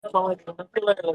সময় দিল না, চলে গেল।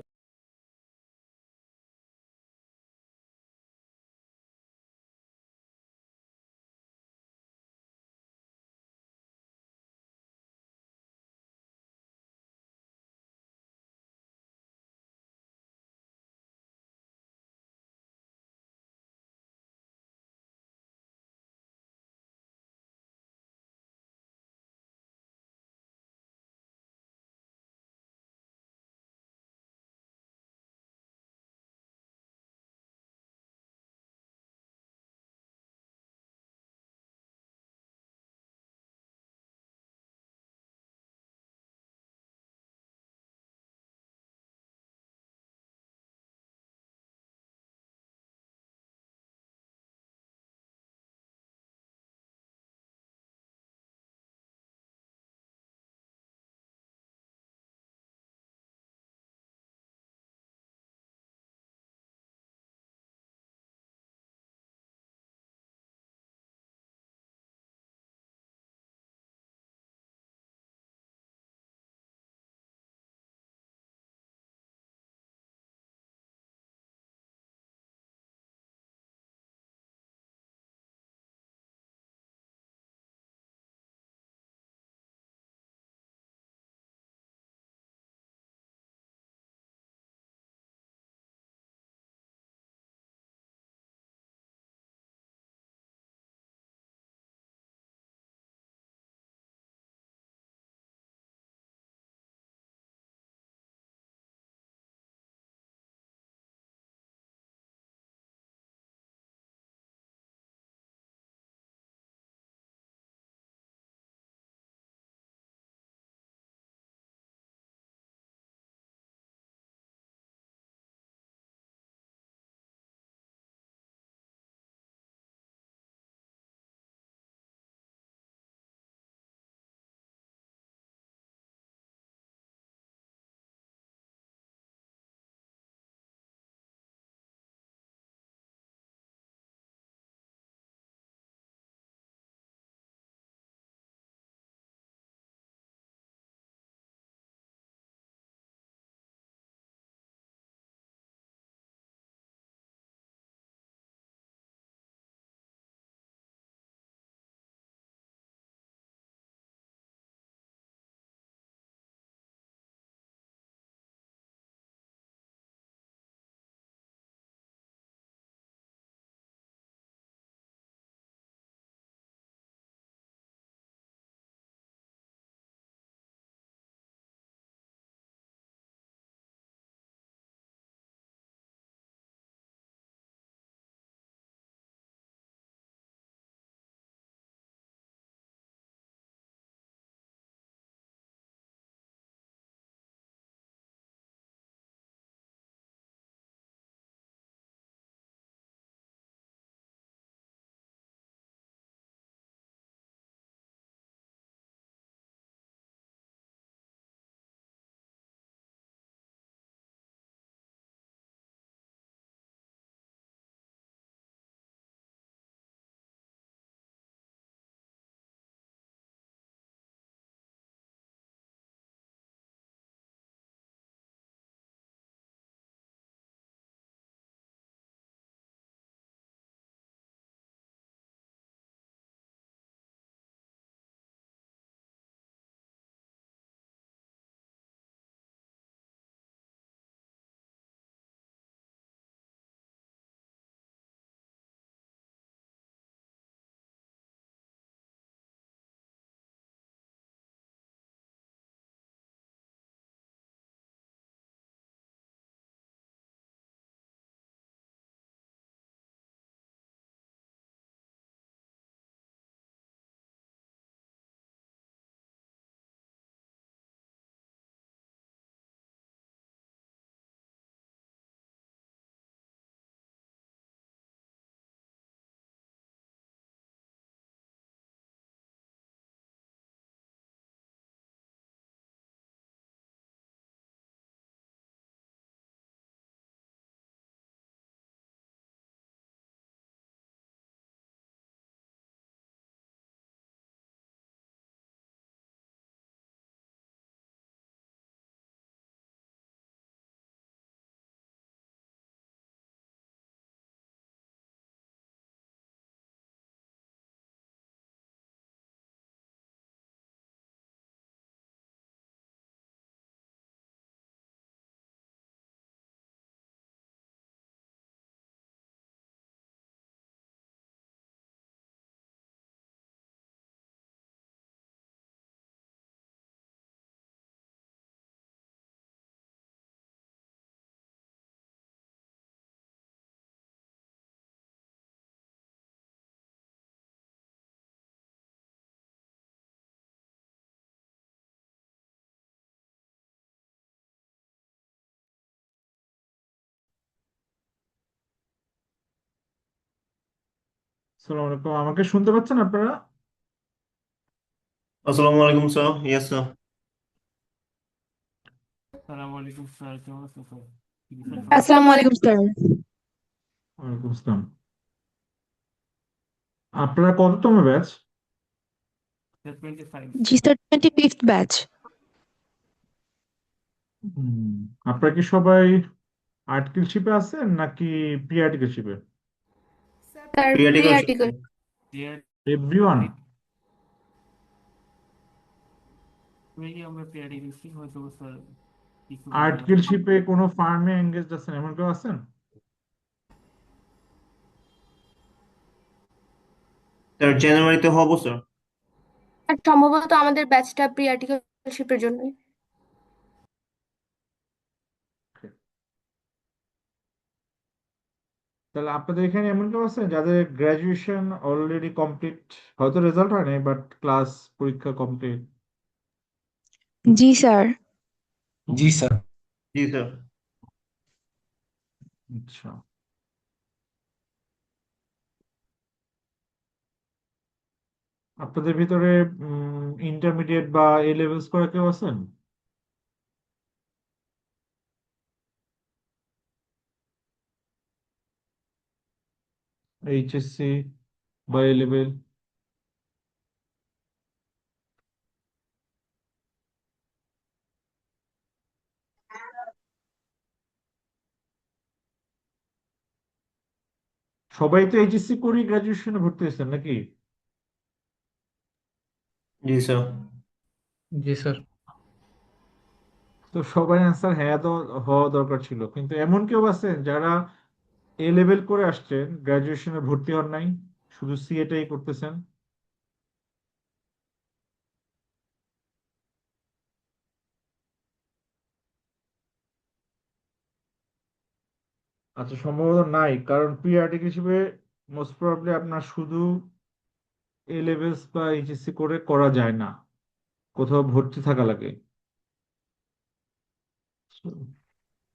সালাম আলাইকুম, আমাকে শুনতে পাচ্ছেন আপনারা? আসসালামু আলাইকুম স্যার। Yes sir. আসসালামু আলাইকুম স্যার, কেমন আছেন স্যার? চিকিৎসা আসসালামু আলাইকুম স্যার। ওয়ালাইকুম আসসালাম। আপনারা কততম ব্যাচ? 25। জি স্যার, 25th ব্যাচ। আপনারা কি সবাই আর্টিকেলশিপে আছেন নাকি প্রি আর্টিকেলশিপে? Sir pre periodical article. Dear everyone? Maybe আমরা পেয়ারি দিচ্ছি হয়তো স্যার কিছু বাদে আছে। আর্টিকেলশিপে কোনো ফার্মে এঙ্গেজ আছেন এমন কেউ আছেন? স্যার জানুয়ারিতে হব স্যার। আর সম্ভবত আমাদের ব্যাচটা প্রি আর্টিকেলশিপের জন্য। Okay. তাহলে আপনাদের এখানে এমন কেউ আছেন যাদের গ্রাজুয়েশন অলরেডি কমপ্লিট, হয়তো রেজাল্ট হয় নাই বাট ক্লাস পরীক্ষা কমপ্লিট? জি স্যার। জি স্যার। জি স্যার। আচ্ছা, আপনাদের ভিতরে ইন্টারমিডিয়েট বা এ লেভেলস করা কেউ আছেন? এইচএসসি বা এ লেভেল? সবাই তো এইচএসসি করি গ্রাজুয়েশনে ভর্তি হয়েছেন নাকি? জি স্যার। জি স্যার। তো সবাই অ্যান্সার হ্যাঁ তো হওয়া দরকার ছিল, কিন্তু এমন কেউ আছেন যারা এ লেভেল করে আসছেন, গ্রাজুয়েশনে ভর্তি হন নাই, শুধু সিএটাই করতেছেন? আচ্ছা, সম্ভবত নাই, কারণ প্রি আর্টিকেল হিসেবে মোস্ট প্রবাবলি আপনার শুধু এ লেভেলস বা এইচএসসি করে করা যায় না, কোথাও ভর্তি থাকা লাগে।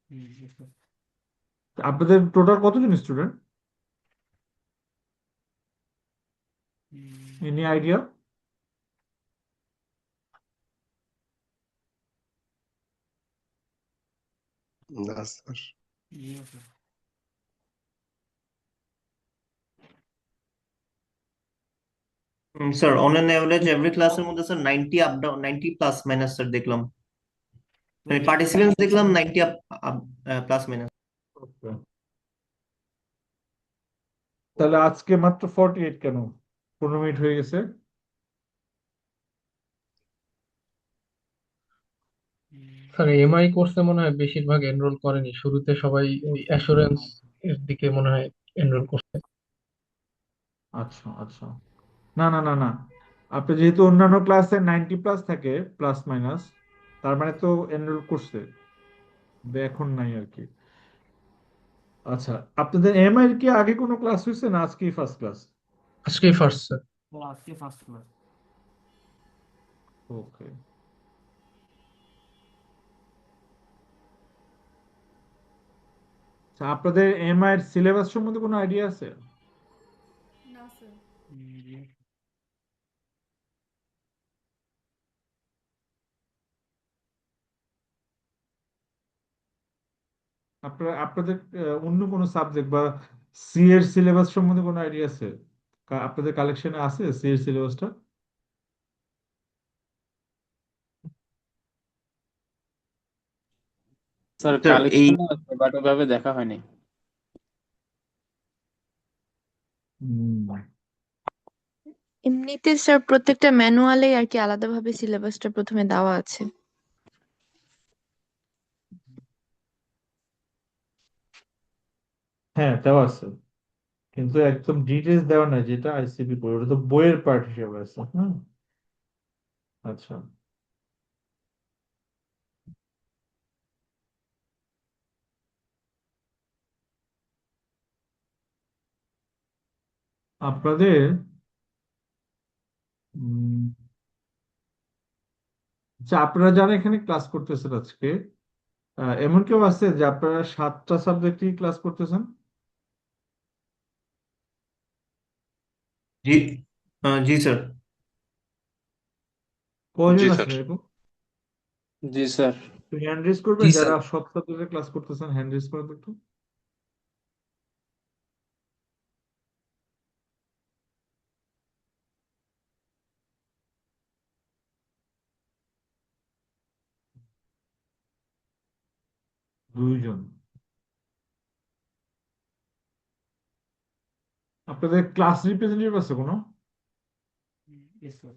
জি স্যার। আপনাদের টোটাল কতজন স্টুডেন্ট, এনি আইডিয়া? না sir. G sir. Sir on an average every ক্লাসের মধ্যে sir 90 up down, 90 plus minus sir দেখলাম। মানে পার্টিসিপেন্টস দেখলাম 90 আপ প্লাস মাইনাস। Okay. তাহলে আজকে মাত্র 48 কেন? 15 মিনিট হয়ে গেছে। স্যার এমআই কোর্সে মনে হয় বেশিরভাগ এনরোল করেনি, শুরুতে সবাই ওই অ্যাসুরেন্স এর দিকে মনে হয় এনরোল করছে। আচ্ছা আচ্ছা, না না না না, আপনি যেহেতু অন্যান্য ক্লাসে 90 প্লাস থাকে প্লাস মাইনাস, তার মানে তো এনরোল করছে, কিন্তু এখন নাই আর কি। আচ্ছা, আপনাদের এমআই এর কি আগে কোনো ক্লাস হয়েছে না আজকেই ফার্স্ট ক্লাস? আজকেই ফার্স্ট স্যার। আজকে ফার্স্ট ক্লাস। ওকে। আচ্ছা, আপনাদের এমআই এর সিলেবাস সম্বন্ধে কোনো আইডিয়া আছে? না স্যার। জি। আপনাদের অন্য কোনো সাবজেক্ট বা সি এর সিলেবাস সম্বন্ধে কোনো আইডিয়া আছে? আপনাদের কালেকশনে আছে সি এর সিলেবাসটা? স্যার স্যার এই কালেকশন আছে বাট ওভাবে দেখা হয়নি। হুম, এমনিতে স্যার প্রত্যেকটা ম্যানুয়ালে আর কি আলাদাভাবে সিলেবাসটা প্রথমে দেওয়া আছে। হ্যাঁ দেওয়া আছে, কিন্তু একদম ডিটেলস দেওয়া নাই, যেটা আইসিবি পড়ে ওটা তো বইয়ের পার্ট হিসেবে আছে। হ্যাঁ, আচ্ছা। আপনাদের উম, আচ্ছা, আপনারা যারা এখানে ক্লাস করতেছেন আজকে, এমন কেউ আছে যে আপনারা 7টা সাবজেক্টই ক্লাস করতেছেন? জি জি স্যার। কয়জন জি আছেন স্যার। এরকম? জি স্যার। তো হ্যান্ড রেজ করবেন, জি যারা স্যার। সব সাবজেক্টে ক্লাস করতেছেন হ্যান্ড রেজ করেন তো একটু। দুইজন। আপনাদের ক্লাস রিপ্রেজেন্টেটিভ আছে কোনো? Yes sir.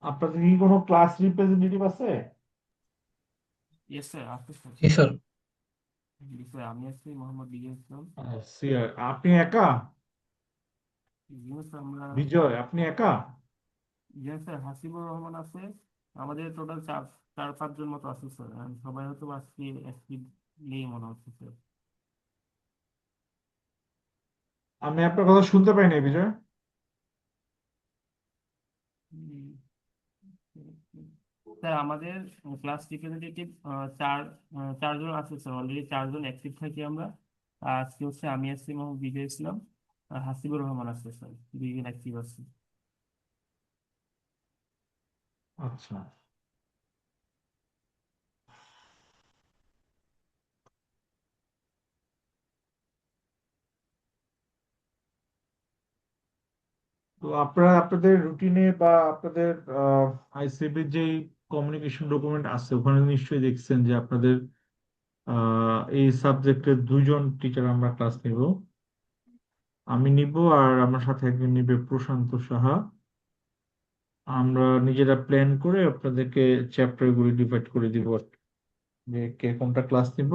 আপনাদের কি কোনো ক্লাস রিপ্রেজেন্টেটিভ আছে? ইয়েস স্যার, আছে স্যার। জি স্যার। জি স্যার, আমি আছি মোহাম্মদ বিজয় ইসলাম। সিআর আপনি একা? জি স্যার, আমরা বিজয় আপনি একা? জি স্যার, হাসিবুর রহমান আছে। আমাদের টোটাল চার চার পাঁচজন মতো আছে স্যার, আর সবাই হয়তো আজকে অ্যাক্টিভ নেই মনে হচ্ছে স্যার। আমি আপনার কথা শুনতে পাইনি বিজয়। হুম, স্যার আমাদের ক্লাস রিপ্রেজেন্টেটিভ চারজন আছে স্যার, অলরেডি চারজন অ্যাক্টিভ থাকি আমরা। আর আজকে হচ্ছে আমি আছি, মোহাম্মদ বিজয় ইসলাম, আর হাসিবুর রহমান আছে স্যার, দুইজন অ্যাক্টিভ আছে। আচ্ছা। তো আপনারা আপনাদের রুটিনে বা আপনাদের আইসিবির যে কমিউনিকেশন ডকুমেন্ট আছে ওখানে নিশ্চয়ই দেখছেন যে আপনাদের এই সাবজেক্টের দুইজন টিচার আমরা ক্লাস নিব। আমি নিব আর আমার সাথে একজন নিবে প্রশান্ত সাহা। আমরা নিজেরা প্ল্যান করে আপনাদেরকে চ্যাপ্টার গুলি ডিভাইড করে দিব আর কি, যে কে কোনটা ক্লাস নিব।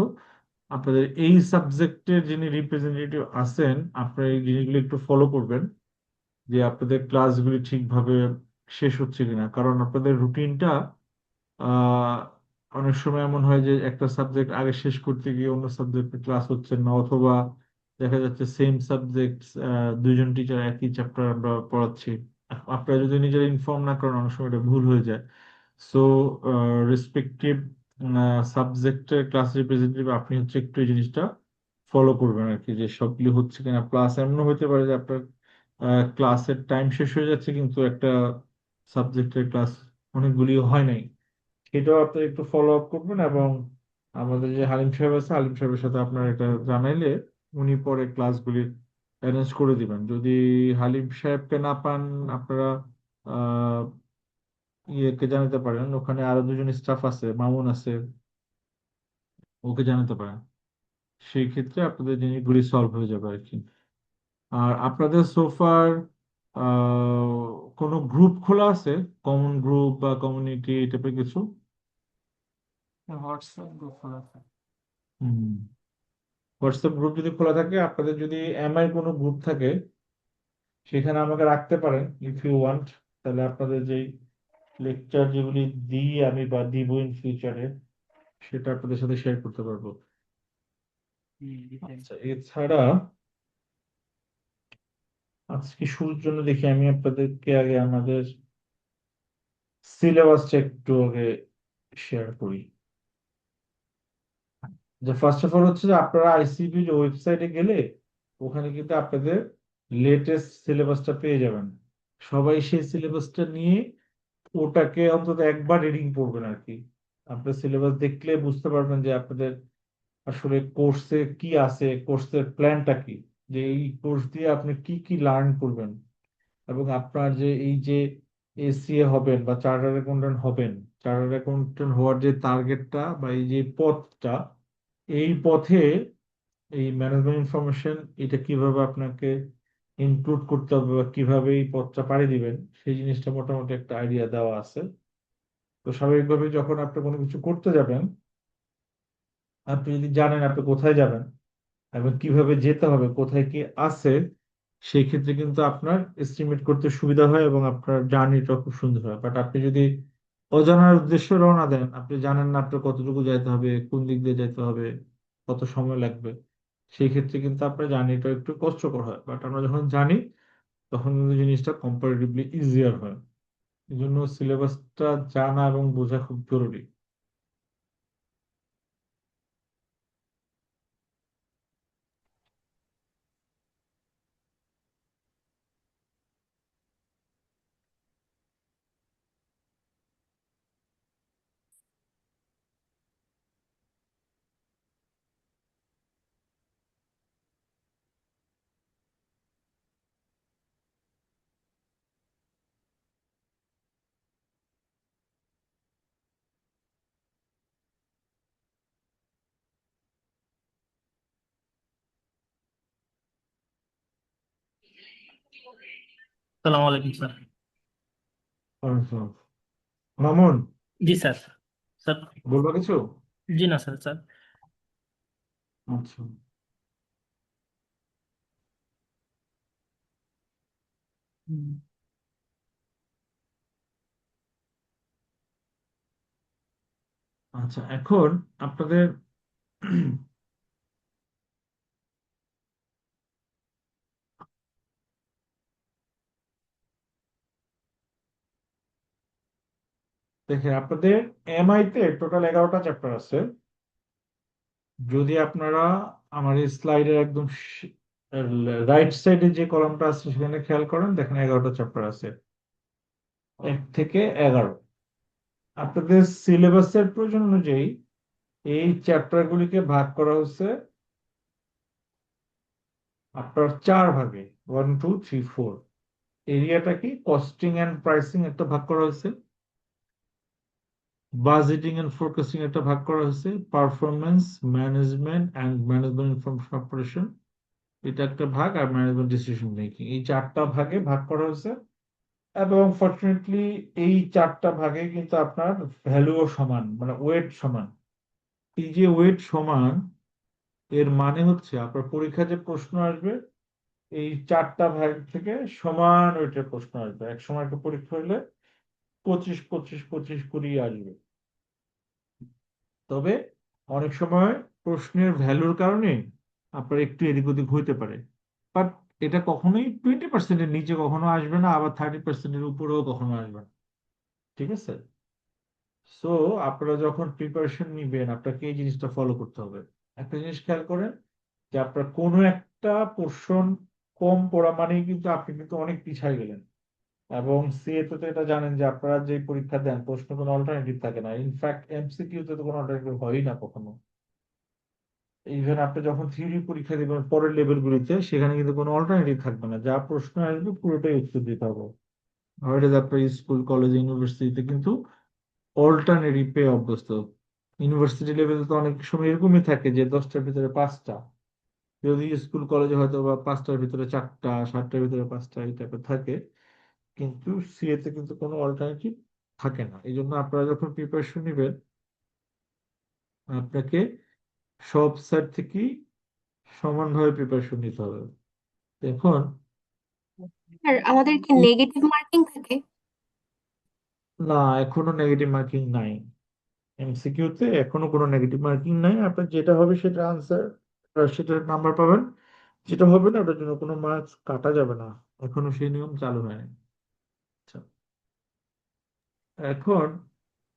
আপনাদের এই সাবজেক্টের যিনি রিপ্রেজেন্টেটিভ আছেন আপনারা এই জিনিসগুলো একটু ফলো করবেন, যে আপনাদের ক্লাসগুলি ঠিকভাবে শেষ হচ্ছে কিনা। কারণ আপনাদের রুটিনটা আহ অনেক সময় এমন হয় যে একটা সাবজেক্ট আগে শেষ করতে গিয়ে অন্য সাবজেক্টের ক্লাস হচ্ছে না, অথবা দেখা যাচ্ছে সেম সাবজেক্ট দুইজন টিচার একই চ্যাপ্টার আমরা পড়াচ্ছি। আপনারা যদি নিজেরা ইনফর্ম না করেন অনেক সময় এটা ভুল হয়ে যায়। সো রেসপেক্টিভ সাবজেক্টের ক্লাস রিপ্রেজেন্টেটিভ আপনি হচ্ছে একটু এই জিনিসটা ফলো করবেন আর কি, যে সবগুলি হচ্ছে কিনা। প্লাস এমন হতে পারে যে আপনার ক্লাসের টাইম শেষ হয়ে যাচ্ছে কিন্তু একটা সাবজেক্টের ক্লাস অনেকগুলি হয় নাই, সেটাও আপনি একটু ফলো আপ করবেন। এবং আমাদের যে হালিম সাহেব আছে হালিম সাহেবের সাথে আপনার এটা জানাইলে উনি পরে ক্লাসগুলি অ্যারেঞ্জ করে দিবেন। যদি হালিম সাহেবকে না পান আপনারা আহ ইয়েকে জানাতে পারেন, ওখানে আরো দুজন স্টাফ আছে, মামুন আছে, ওকে জানাতে পারেন। সেই ক্ষেত্রে আপনাদের জিনিসগুলি সলভ হয়ে যাবে আর কি। আর আপনাদের সোফার কোনো গ্রুপ খোলা আছে, কমন গ্রুপ বা কমিউনিটি এই টাইপের কিছু? হোয়াটসঅ্যাপ গ্রুপ খোলা আছে। হুম। হোয়াটসঅ্যাপ গ্রুপ যদি খোলা থাকে, আপনাদের যদি এমআই কোনো গ্রুপ থাকে সেখানে আমাকে রাখতে পারেন ইফ ইউ ওয়ান্ট। তাহলে আপনাদের যেই লেকচার যেগুলি দিই আমি বা দিব ইন ফিউচারে সেটা আপনাদের সাথে শেয়ার করতে পারবো। থ্যাংক আচ্ছা, এছাড়া আজকে শুরুর জন্য দেখি আমি আপনাদেরকে আগে আমাদের সিলেবাসটা একটু আগে শেয়ার করি। যে ফার্স্ট অফ অল হচ্ছে যে আপনারা আইসিবির ওয়েবসাইটে গেলে ওখানে কিন্তু আপনাদের লেটেস্ট সিলেবাসটা পেয়ে যাবেন। সবাই সেই সিলেবাসটা নিয়ে ওটাকে অন্তত একবার রিডিং করবেন আর কি। আপনার সিলেবাস দেখলে বুঝতে পারবেন যে আপনাদের আসলে কোর্সে কি আছে, কোর্সের প্ল্যানটা কি, যে এই কোর্স দিয়ে আপনি কি কি লার্ন করবেন। এবং আপনার যে এই যে এসিএ হবেন বা চার্টার্ড অ্যাকাউন্ট্যান্ট হবেন, চার্টার্ড অ্যাকাউন্ট্যান্ট হওয়ার যে টার্গেটটা বা এই যে পথটা, এই পথে এই ম্যানেজমেন্ট ইনফরমেশন এটা কিভাবে আপনাকে ইনক্লুড করতে হবে বা কিভাবে এই পথটা পাড়ি দিবেন সেই জিনিসটা মোটামুটি একটা আইডিয়া দেওয়া আছে। তো স্বাভাবিকভাবে যখন আপনি কোনো কিছু করতে যাবেন, আপনি যদি জানেন আপনি কোথায় যাবেন এবং কিভাবে যেতে হবে, কোথায় কি আছে, সেই ক্ষেত্রে কিন্তু আপনার এস্টিমেট করতে সুবিধা হয় এবং আপনার জার্নিটা খুব সুন্দর হয়। বাট আপনি যদি অজানার উদ্দেশ্যে রওনা দেন, আপনি জানেন না আপনার কতটুকু যাইতে হবে, কোন দিক দিয়ে যেতে হবে, কত সময় লাগবে, সেই ক্ষেত্রে কিন্তু আপনার জার্নিটা একটু কষ্টকর হয়। বাট আমরা যখন জানি তখন কিন্তু জিনিসটা কম্পারেটিভলি ইজিয়ার হয়। এই জন্য সিলেবাসটা জানা এবং বোঝা খুব জরুরি। সালাম আলাইকুম স্যার। আচ্ছা। মামুন, জি স্যার। স্যার। বলবা কিছু? জি না স্যার স্যার। আচ্ছা হুম। আচ্ছা, এখন আপনাদের দেখেন, আপনাদের এমআই তে টোটাল 11টা চ্যাপ্টার আছে। যদি আপনারা আমার এই স্লাইডের একদম রাইট সাইডে যে কলামটা আছে সেখানে খেয়াল করেন, দেখেন 11টা চ্যাপ্টার আছে, 1 থেকে 11। আপনাদের সিলেবাসের প্রয়োজন অনুযায়ী এই চ্যাপ্টার গুলিকে ভাগ করা হচ্ছে আপনার 4 ভাগে, 1 2 3 4। এরিয়াটা কি, কস্টিং এন্ড প্রাইসিং একটা ভাগ করা হয়েছে, বাজেটিং এন্ড ফোরকাস্টিং একটা ভাগ করা হয়েছে, performance management and management information operation এটা একটা ভাগ, আর ম্যানেজমেন্ট ডিসিশন মেকিং, এই 4টা ভাগে ভাগ করা হয়েছে। এবং ফরচুনেটলি এই 4টা ভাগে কিন্তু আপনার ভ্যালুও সমান, মানে ওয়েট সমান। এই যে ওয়েট সমান, এর মানে হচ্ছে আপনার পরীক্ষা যে প্রশ্ন আসবে এই 4টা ভাগ থেকে সমান ওয়েটের প্রশ্ন আসবে। এক সময় একটা পরীক্ষা হলে 25 25 25 করেই আসবে। তবে অনেক সময় প্রশ্নের ভ্যালুর কারণে আপনার একটু এদিক ওদিক হইতে পারে, বাট এটা কখনোই 20%-এর নিচে কখনো আসবে না, আবার 30%-এর উপরেও কখনো আসবে না। ঠিক আছে? সো আপনারা যখন প্রিপারেশন নিবেন আপনাকে এই জিনিসটা ফলো করতে হবে। একটা জিনিস খেয়াল করেন যে আপনার কোনো একটা পোর্শন কম পড়া মানেই কিন্তু আপনি কিন্তু অনেক পিছায় গেলেন। এবং সিএতে তো এটা জানেন যে আপনারা যে পরীক্ষা দেন প্রশ্ন কোনো অল্টারনেটিভ থাকে না, ইনফ্যাক্ট এমসিকিউতে তো কোনো অল্টারনেটিভ হয়ই না কখনো। ইভেন আপনি যখন থিওরি পরীক্ষা দিবেন পরের লেভেল গুলিতে সেখানে কিন্তু কোনো অল্টারনেটিভ থাকবে না, যা প্রশ্ন আসবে পুরোটাই উত্তর দিতে হবে। হয়তো আপনার স্কুল কলেজ ইউনিভার্সিটিতে কিন্তু অল্টারনেটিভ পেয়ে অভ্যস্ত। ইউনিভার্সিটি লেভেলে তো অনেক সময় এরকমই থাকে যে 10টার ভিতরে 5টা, যদি স্কুল কলেজে হয়তো বা 5টার ভিতরে 4টা, 7টার ভিতরে 5টা, এই টাইপের থাকে। কিন্তু সিএতে কিন্তু কোনো অল্টারনেটিভ থাকে না। এই জন্য আপনারা যখন প্রিপারেশন নেবেন আপনাকে সব সাইড থেকেই সমানভাবে প্রিপারেশন নিতে হবে। এখন স্যার আমাদের কি এই- নেগেটিভ মার্কিং থাকে? না, এখনো নেগেটিভ মার্কিং নাই। এমসিকিউতে এখনো কোনো নেগেটিভ মার্কিং নাই। আপনার যেটা হবে সেটা আনসার, সেটার নাম্বার পাবেন। যেটা হবে না ওটার জন্য কোনো মার্কস কাটা যাবে না, এখনো সেই নিয়ম চালু হয়নি। আচ্ছা, এখন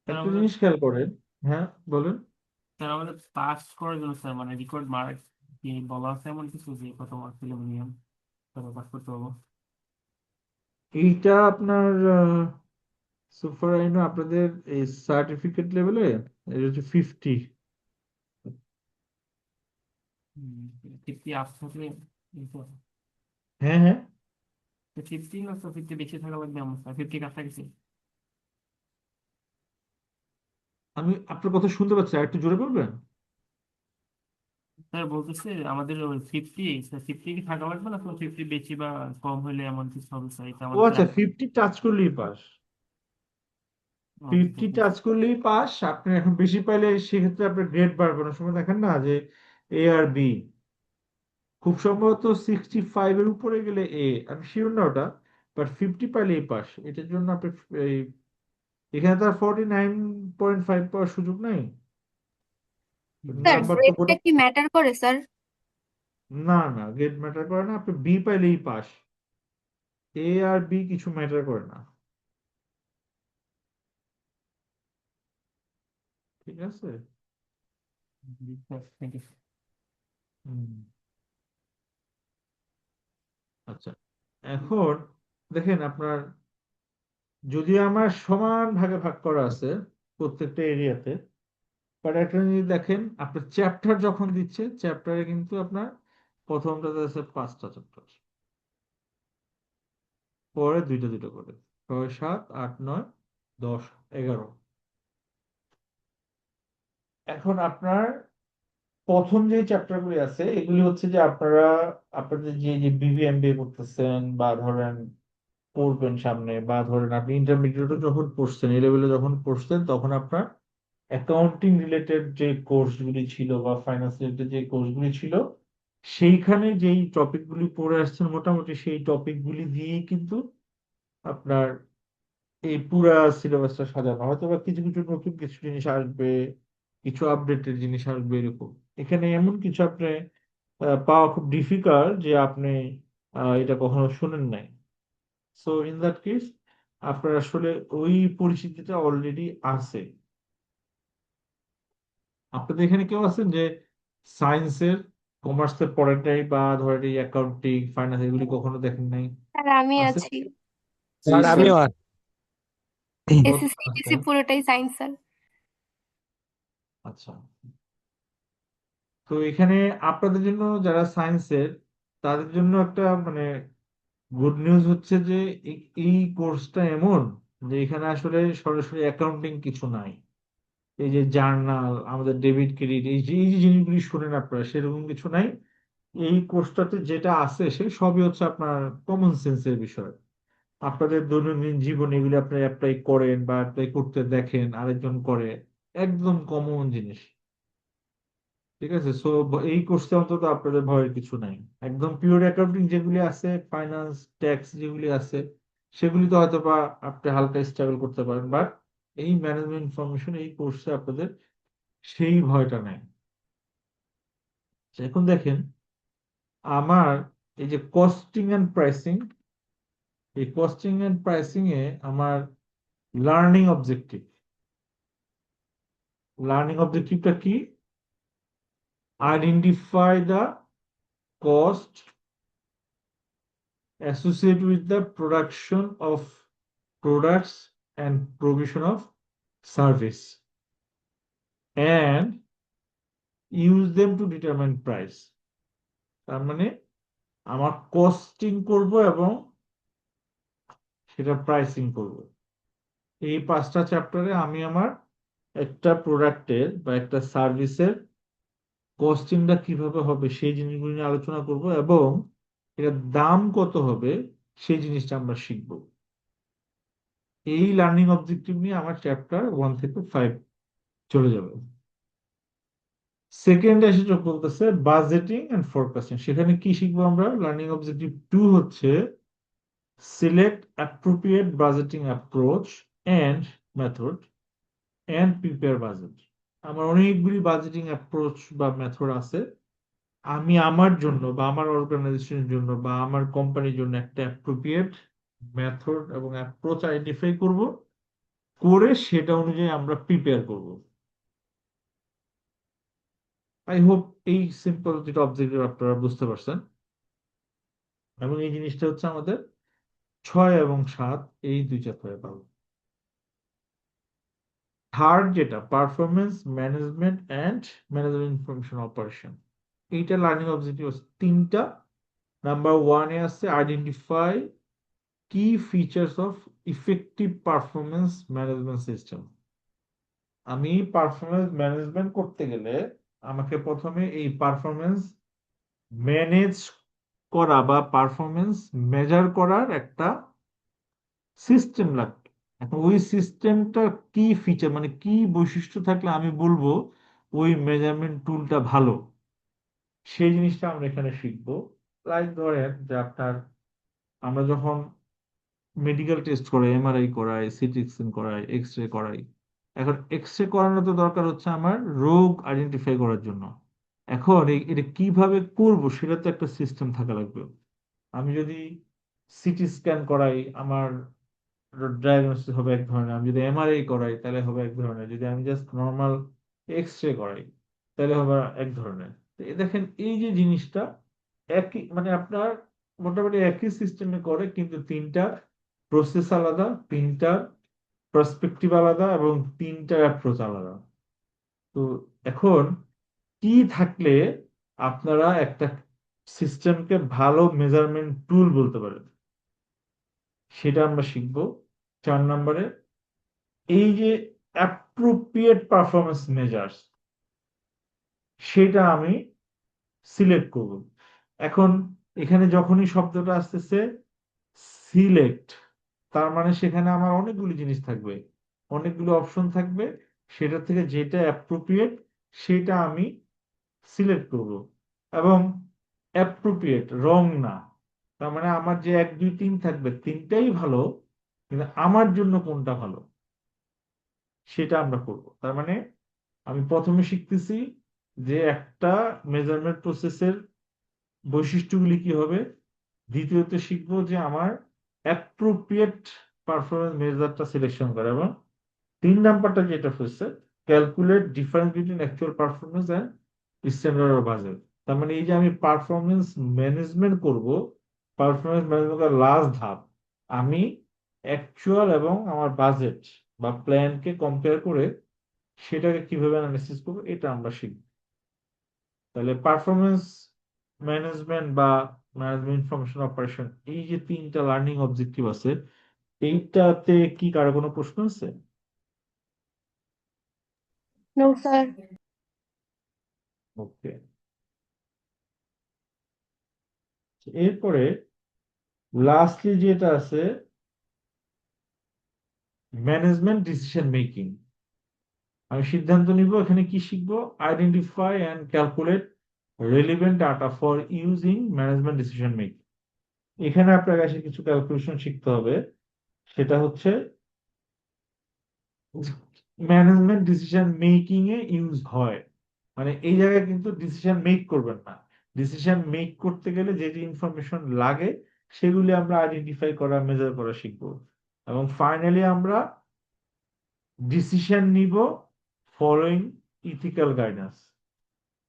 স্যার একটা আমাদের জিনিস খেয়াল করেন। হ্যাঁ, বলেন। স্যার আমাদের পাস করার জন্য স্যার মানে রেকর্ড মার্ক কি বলা আছে এমন কিছু যে কত মার্ক পেলে মিনিমাম তারপর পাস করতে পারবো? এইটা আপনার সুপার আইনো আপনাদের এই সার্টিফিকেট লেভেলে এটা হচ্ছে 50। 50 আপ থাকলে হ্যাঁ হ্যাঁ, 50 না তো 50 বেশি থাকা লাগবে আমার স্যার, 50 কাছাকাছি। আমি আপনার কথা শুনতে পাচ্ছি, আর একটু জোরে বলবেন। স্যার বলতেছে আমাদের ওই 50, স্যার 50 কি থাকা লাগবে না তো, 50 বেশি বা কম হলে এমন কিছু হবে স্যার, এটা ও আমাদের আচ্ছা, 50 টাচ করলেই পাস। 50 ঠিক আছে। টাচ করলেই পাস। আপনি এখন বেশি পাইলে সেক্ষেত্রে আপনার গ্রেড বাড়বে না। সময় দেখেন না যে এ আর বি, খুব সম্ভবত 65-এর উপরে গেলে এ, আমি শিওর না ওটা, বাট 50 পাইলে এ পাস। এটার জন্য আপনি এই এখানে তো আর 49.5 পাওয়ার সুযোগ নাই। স্যার নাম্বার তো গ্রেডটা গোটা, কি ম্যাটার করে স্যার? না না, গ্রেড ম্যাটার করে না, আপনি বি পাইলেই পাস। এ আর বি কিছু ম্যাটার করে না। ঠিক আছে? Thank you. হুম। আচ্ছা, এখন দেখেন আপনার, যদি আমার সমান ভাগে ভাগ করা আছে প্রত্যেকটা এরিয়াতে, বাট একটা জিনিস দেখেন, আপনার চ্যাপ্টার যখন দিচ্ছে চ্যাপ্টারে কিন্তু আপনার প্রথমটাতে আছে 5টা চ্যাপ্টার, পরে দুইটা দুটো করে, 6 7 8 9 10 11। এখন আপনার প্রথম যে চ্যাপ্টারগুলি আছে এগুলি হচ্ছে যে আপনারা আপনাদের যে যে বিবিএমবিএ করতেছেন বা ধরেন পড়বেন সামনে, বা ধরেন আপনি ইন্টারমিডিয়েটে যখন পড়ছেন, এ লেভেলে যখন পড়ছেন, তখন আপনার অ্যাকাউন্টিং রিলেটেড যে কোর্সগুলি ছিল বা ফাইন্যান্স রিলেটেড যে কোর্সগুলি ছিল, সেইখানে যেই টপিকগুলি পড়ে আসছেন মোটামুটি সেই টপিকগুলি দিয়েই কিন্তু আপনার এই পুরা সিলেবাসটা সাজানো। হয়তো বা কিছু কিছু নতুন কিছু জিনিস আসবে, কিছু আপডেটেড জিনিস আসবে, এরকম। এখানে এমন কিছু আপনি পাওয়া খুব ডিফিকাল্ট যে আপনি এটা কখনো শুনেন নাই। সো ইন দ্যাট কেস আপনার আসলে ওই পরিচিতিটা অলরেডি আছে। আপনাদের এখানে কেউ আছেন যে সায়েন্সের, কমার্সের পড়েন নাই, বা ধরেন এই অ্যাকাউন্টিং ফাইন্যান্স এগুলি কখনো দেখেন নাই? স্যার আমি আছে? আছি। জি স্যার স্যার। আমিও আছি। এসএসসি আচ্ছা ইউপিএসসি পুরোটাই সায়েন্স স্যার। আচ্ছা। তো এখানে আপনাদের জন্য যারা সায়েন্সের, তাদের জন্য একটা মানে গুড নিউজ হচ্ছে যে এই কোর্সটা এমন যে এখানে আসলে সরাসরি অ্যাকাউন্টিং কিছু নাই। এই যে জার্নাল, আমাদের ডেবিট ক্রেডিট, এই যে জিনিসগুলি শুনেন আপনারা, সেরকম কিছু নাই। এই কোর্সটাতে যেটা আছে সে সবই হচ্ছে আপনার কমন সেন্সের বিষয়। আপনাদের দৈনন্দিন জীবনে এগুলি আপনারা অ্যাপ্লাই করেন বা অ্যাপ্লাই করতে দেখেন আরেকজন করে, একদম কমন জিনিস। ঠিক আছে, সো এই কোর্সে অন্তত আপনাদের ভয়ের কিছু নাই। একদম পিওর অ্যাকাউন্টিং যেগুলি আছে, ফাইন্যান্স ট্যাক্স যেগুলি আছে, সেগুলি তো হয়তো বা আপনি হালকা স্ট্রাগল করতে পারেন, বাট এই ম্যানেজমেন্ট ইনফরমেশন এই কোর্সে আপনাদের সেই ভয়টা নেই। এখন দেখেন, আমার এই যে কস্টিং এন্ড প্রাইসিং, এই কস্টিং এন্ড প্রাইসিং এ আমার লার্নিং অবজেক্টিভ, লার্নিং অবজেক্টিভটা কি? Identify the cost associated with the production of products and provision of service and use them to determine price। তার মানে আমার কস্টিং করব এবং সেটা প্রাইসিং করব। এই 5টা চ্যাপ্টারে আমি আমার একটা প্রোডাক্টের বা একটা সার্ভিসের কস্টিংটা কিভাবে হবে সেই জিনিসগুলো নিয়ে আলোচনা করব, এবং এটার দাম কত হবে সেই জিনিসটা আমরা শিখব। এই লার্নিং অবজেক্টিভ নিয়ে আমার চ্যাপ্টার 1 থেকে 5 চলে যাবে। সেকেন্ড এসে যোগ বলতেছে বাজেটিং এন্ড ফোরকাস্টিং। সেখানে কি শিখবো আমরা? লার্নিং অবজেক্টিভ 2 হচ্ছে select appropriate budgeting approach and method and prepare budget. আমার অনেকগুলি বাজেটিং অ্যাপ্রোচ বা মেথড আছে। আমি আমার জন্য বা আমার অর্গানাইজেশনের জন্য বা আমার কোম্পানির জন্য একটা অ্যাপ্রোপ্রিয়েট মেথড এবং অ্যাপ্রোচ আইডেন্টিফাই করব, করে সেটা অনুযায়ী আমরা প্রিপেয়ার করব। আই হোপ এই সিম্পল যেটা অবজেক্টিভ আপনারা বুঝতে পারছেন। এবং এই জিনিসটা হচ্ছে আমাদের 6 এবং 7 এই 2 চ্যাপ্টারে পাবো। থার্ড যেটা performance management and management information operation, এইটা লার্নিং অবজেক্টিভ আছে 3টা। নাম্বার 1 এ আছে identify key features of effective performance management system. আমি পারফরমেন্স ম্যানেজমেন্ট করতে গেলে আমাকে প্রথমে এই পারফরমেন্স ম্যানেজ করা বা পারফরমেন্স মেজার করার একটা সিস্টেম লাগবে। এখন ওই সিস্টেমটা কি ফিচার, মানে কি বৈশিষ্ট্য থাকলে আমি বলবো ওই মেজারমেন্ট টুলটা ভালো, সেই জিনিসটা আমরা এখানে শিখবো। লাইক ধরেন যে আপনার, আমরা যখন মেডিকেল টেস্ট করাই, এমআরআই করাই, সিটি স্ক্যান করাই, এক্স রে করাই, এখন এক্স রে করানো তো দরকার হচ্ছে আমার রোগ আইডেন্টিফাই করার জন্য। এখন এটা কিভাবে করব সেটা তো একটা সিস্টেম থাকা লাগবে। আমি যদি সিটি স্ক্যান করাই, আমার ডায়াগনোসিস হবে এক ধরনের। আমি যদি এমআরআই করাই তাহলে হবে এক ধরনের। যদি আমি জাস্ট নর্মাল এক্স রে করাই তাহলে হবে এক ধরনের। তো দেখেন এই যে জিনিসটা একই, মানে আপনার মোটামুটি একই সিস্টেমে করে, কিন্তু 3টা প্রসেস আলাদা, 3টা পার্সপেক্টিভ আলাদা, এবং 3টা অ্যাপ্রোচ আলাদা। তো এখন কি থাকলে আপনারা একটা সিস্টেমকে ভালো মেজারমেন্ট টুল বলতে পারেন, সেটা আমরা শিখবো 4 নম্বরে। এই যে অ্যাপ্রোপ্রিয়েট পারফরমেন্স মেজার্স, সেটা আমি সিলেক্ট করব। এখন এখানে যখনই শব্দটা আসতেছে সিলেক্ট, তার মানে সেখানে আমার অনেকগুলো জিনিস থাকবে, অনেকগুলো অপশন থাকবে, সেটা থেকে যেটা অ্যাপ্রোপ্রিয়েট সেটা আমি সিলেক্ট করব। এবং অ্যাপ্রোপ্রিয়েট রং না, তার মানে আমার যে 1 2 3 থাকবে তিনটাই ভালো, কিন্তু আমার জন্য কোনটা ভালো সেটা আমরা করব। তার মানে আমি প্রথমে শিখতেছি যে একটা মেজারমেন্ট প্রসেসের বৈশিষ্ট্যগুলি কি হবে, দ্বিতীয়ত শিখবো যে আমার অ্যাপ্রোপ্রিয়েট পারফরমেন্স মেজারটা সিলেকশন করা, এবং 3 নাম্বারটা যেটা হচ্ছে calculate difference between actual performance and standard of budget. তার মানে এই যে আমি পারফরমেন্স ম্যানেজমেন্ট করব, পারফরমেন্স ম্যানেজমেন্ট করার লাস্ট ধাপ আমি অ্যাকচুয়াল এবং আমার বাজেট বা প্ল্যানকে কম্পেয়ার করে সেটাকে কিভাবে অ্যানালিসিস করবো এটা আমরা শিখব। তাহলে পারফরমেন্স ম্যানেজমেন্ট বা ম্যানেজমেন্ট ইনফরমেশন অপারেশন, এই যে 3টা লার্নিং অবজেক্টিভ আছে, এইটাতে কি কারো কোনো প্রশ্ন আছে? No, sir. ওকে, এরপরে লাস্টলি যেটা আছে ম্যানেজমেন্ট ডিসিশন মেকিং। আমি সিদ্ধান্ত নিব, এখানে কি শিখবো, identify and calculate relevant data for using management decision making. এখানে আপনার কাছে কিছু ক্যালকুলেশন শিখতে হবে, সেটা হচ্ছে ম্যানেজমেন্ট ডিসিশন মেকিং এ ইউজ হয়। মানে এই জায়গায় কিন্তু ডিসিশন মেক করবেন না, ডিসিশন মেক করতে গেলে যে যে ইনফরমেশন লাগে সেগুলি আমরা আইডেন্টিফাই করা মেজার করা শিখবো। এবং ফাইনালি আমরা ডিসিশন নিব ফলোইং ইথিক্যাল গাইডেন্স।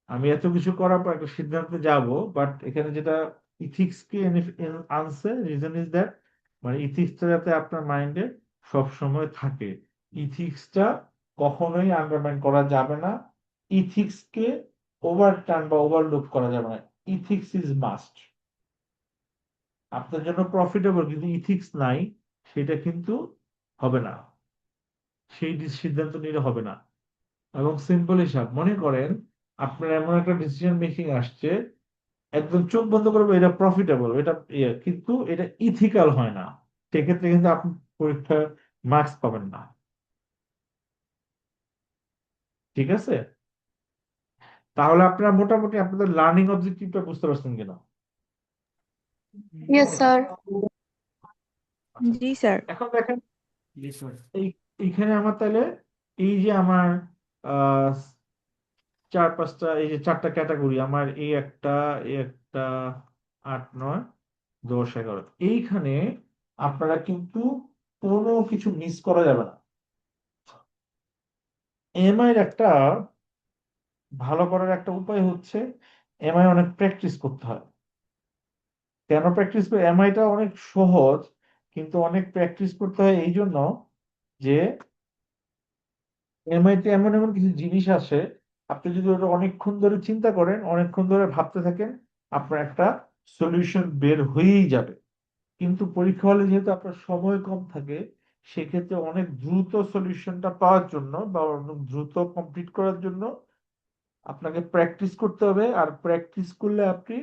আমি এত কিছু করার পর একটা সিদ্ধান্তে যাব, বাট এখানে যেটা ইথিক্স কে আনছে, রিজন ইজ দ্যাট মানে ইথিক্সটা যাতে আপনার মাইন্ডে সব সময় থাকে। ইথিক্সটা কখনোই আন্ডারমাইন করা যাবে না, ইথিক্স কে ওভারটার্ন বা ওভারলুক করা যাবে না। Ethics is must. আপনার জন্য প্রফিটেবল কিন্তু ইথিক্স নাই, সেটা কিন্তু হবে না, সেই সিদ্ধান্ত নিলে হবে না। এবং সিম্পল হিসাব মনে করেন, আপনার এমন একটা ডিসিশন মেকিং আসছে, একদম চোখ বন্ধ করবো এটা প্রফিটেবল, এটা কিন্তু এটা ইথিক্যাল হয় না, সেক্ষেত্রে কিন্তু আপনি পরীক্ষায় মার্কস পাবেন না। ঠিক আছে, তাহলে আপনারা মোটামুটি আপনাদের লার্নিং অবজেক্টিভটা বুঝতে পারছেন কিনা? Yes, sir. আচ্ছা, জি স্যার। এখন দেখেন জি স্যার। এই এইখানে আমার তাহলে এই যে আমার আহ 4 5টা এই যে 4টা ক্যাটাগরি আমার, এই একটা, এই একটা, 8 9 10 11, এইখানে আপনারা কিন্তু কোনো কিছু মিস করা যাবে না। এমআই এর একটা ভালো করার একটা উপায় হচ্ছে এমআই অনেক প্র্যাকটিস করতে হয়। কেন প্র্যাকটিস করে, এমআইটা অনেক সহজ কিন্তু অনেক প্র্যাকটিস করতে হয় এই জন্য যে এমআইতে এমন এমন কিছু জিনিস আসে, আপনি যদি ওটা অনেকক্ষণ ধরে চিন্তা করেন, অনেকক্ষণ ধরে ভাবতে থাকেন, আপনার একটা সলিউশন বের হয়েই যাবে। কিন্তু পরীক্ষা হলে যেহেতু আপনার সময় কম থাকে, সেক্ষেত্রে অনেক দ্রুত সলিউশনটা পাওয়ার জন্য বা অনেক দ্রুত কমপ্লিট করার জন্য আপনাকে প্র্যাকটিস করতে হবে। আর প্র্যাকটিস করলে আপনি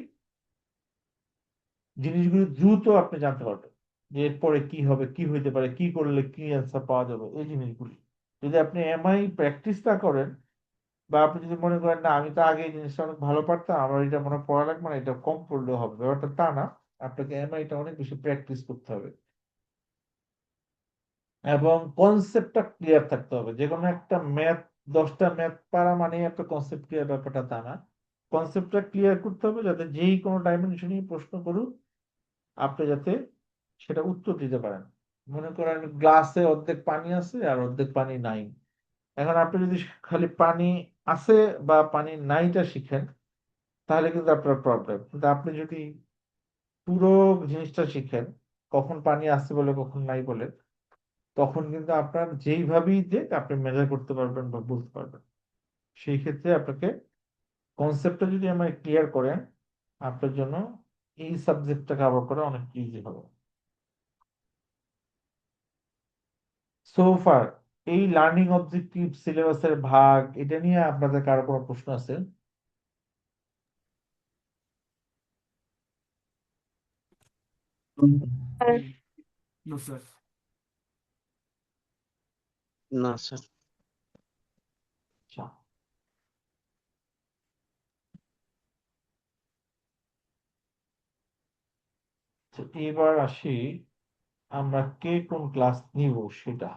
জিনিসগুলো দ্রুত আপনি জানতে পারবেন যে এরপরে কি হবে, কি হইতে পারে, কি করলে কি অ্যান্সার পাওয়া যাবে, এই জিনিসগুলি। যদি আপনি এমআই প্র্যাকটিস না করেন, বা আপনি যদি মনে করেন না আমি তো আগে এই জিনিসটা অনেক ভালো পারতাম, আমার এটা মনে পড়া লাগবে না, এটা কম পড়লেও হবে, ব্যাপারটা তা না। আপনাকে এমআইটা অনেক বেশি প্র্যাকটিস করতে হবে এবং কনসেপ্টটা ক্লিয়ার থাকতে হবে। যে কোনো একটা ম্যাথ, 10টা ম্যাথ পারা মানে একটা কনসেপ্ট ক্লিয়ার, ব্যাপারটা তা না। কনসেপ্টটা ক্লিয়ার করতে হবে যাতে যেই কোনো ডাইমেনশনই প্রশ্ন করুক আপনি যাতে সেটা উত্তর দিতে পারেন। মনে করেন গ্লাসে অর্ধেক পানি আছে আর অর্ধেক পানি নাই, এখন আপনি যদি খালি পানি আছে বা পানি নাইটা শিখেন তাহলে কিন্তু আপনার প্রবলেম। কিন্তু আপনি যদি পুরো জিনিসটা শিখেন, কখন পানি আছে বলে কখন নাই বলে, তখন কিন্তু আপনার যেইভাবেই যে আপনি মেজার করতে পারবেন বা বলতে পারবেন। সেই ক্ষেত্রে আপনাকে কনসেপ্টটা যদি আমরা ক্লিয়ার করেন, আপনার জন্য এই সাবজেক্টটা কভার করা অনেক ইজি হবে। সো ফার এই লার্নিং অবজেক্টিভ সিলেবাসের ভাগ এটা নিয়ে আপনাদের কারো কোনো প্রশ্ন আছে? Sir no sir. না স্যার। আচ্ছা, তো এবার আসি আমরা কে কোন ক্লাস নিব সেটা।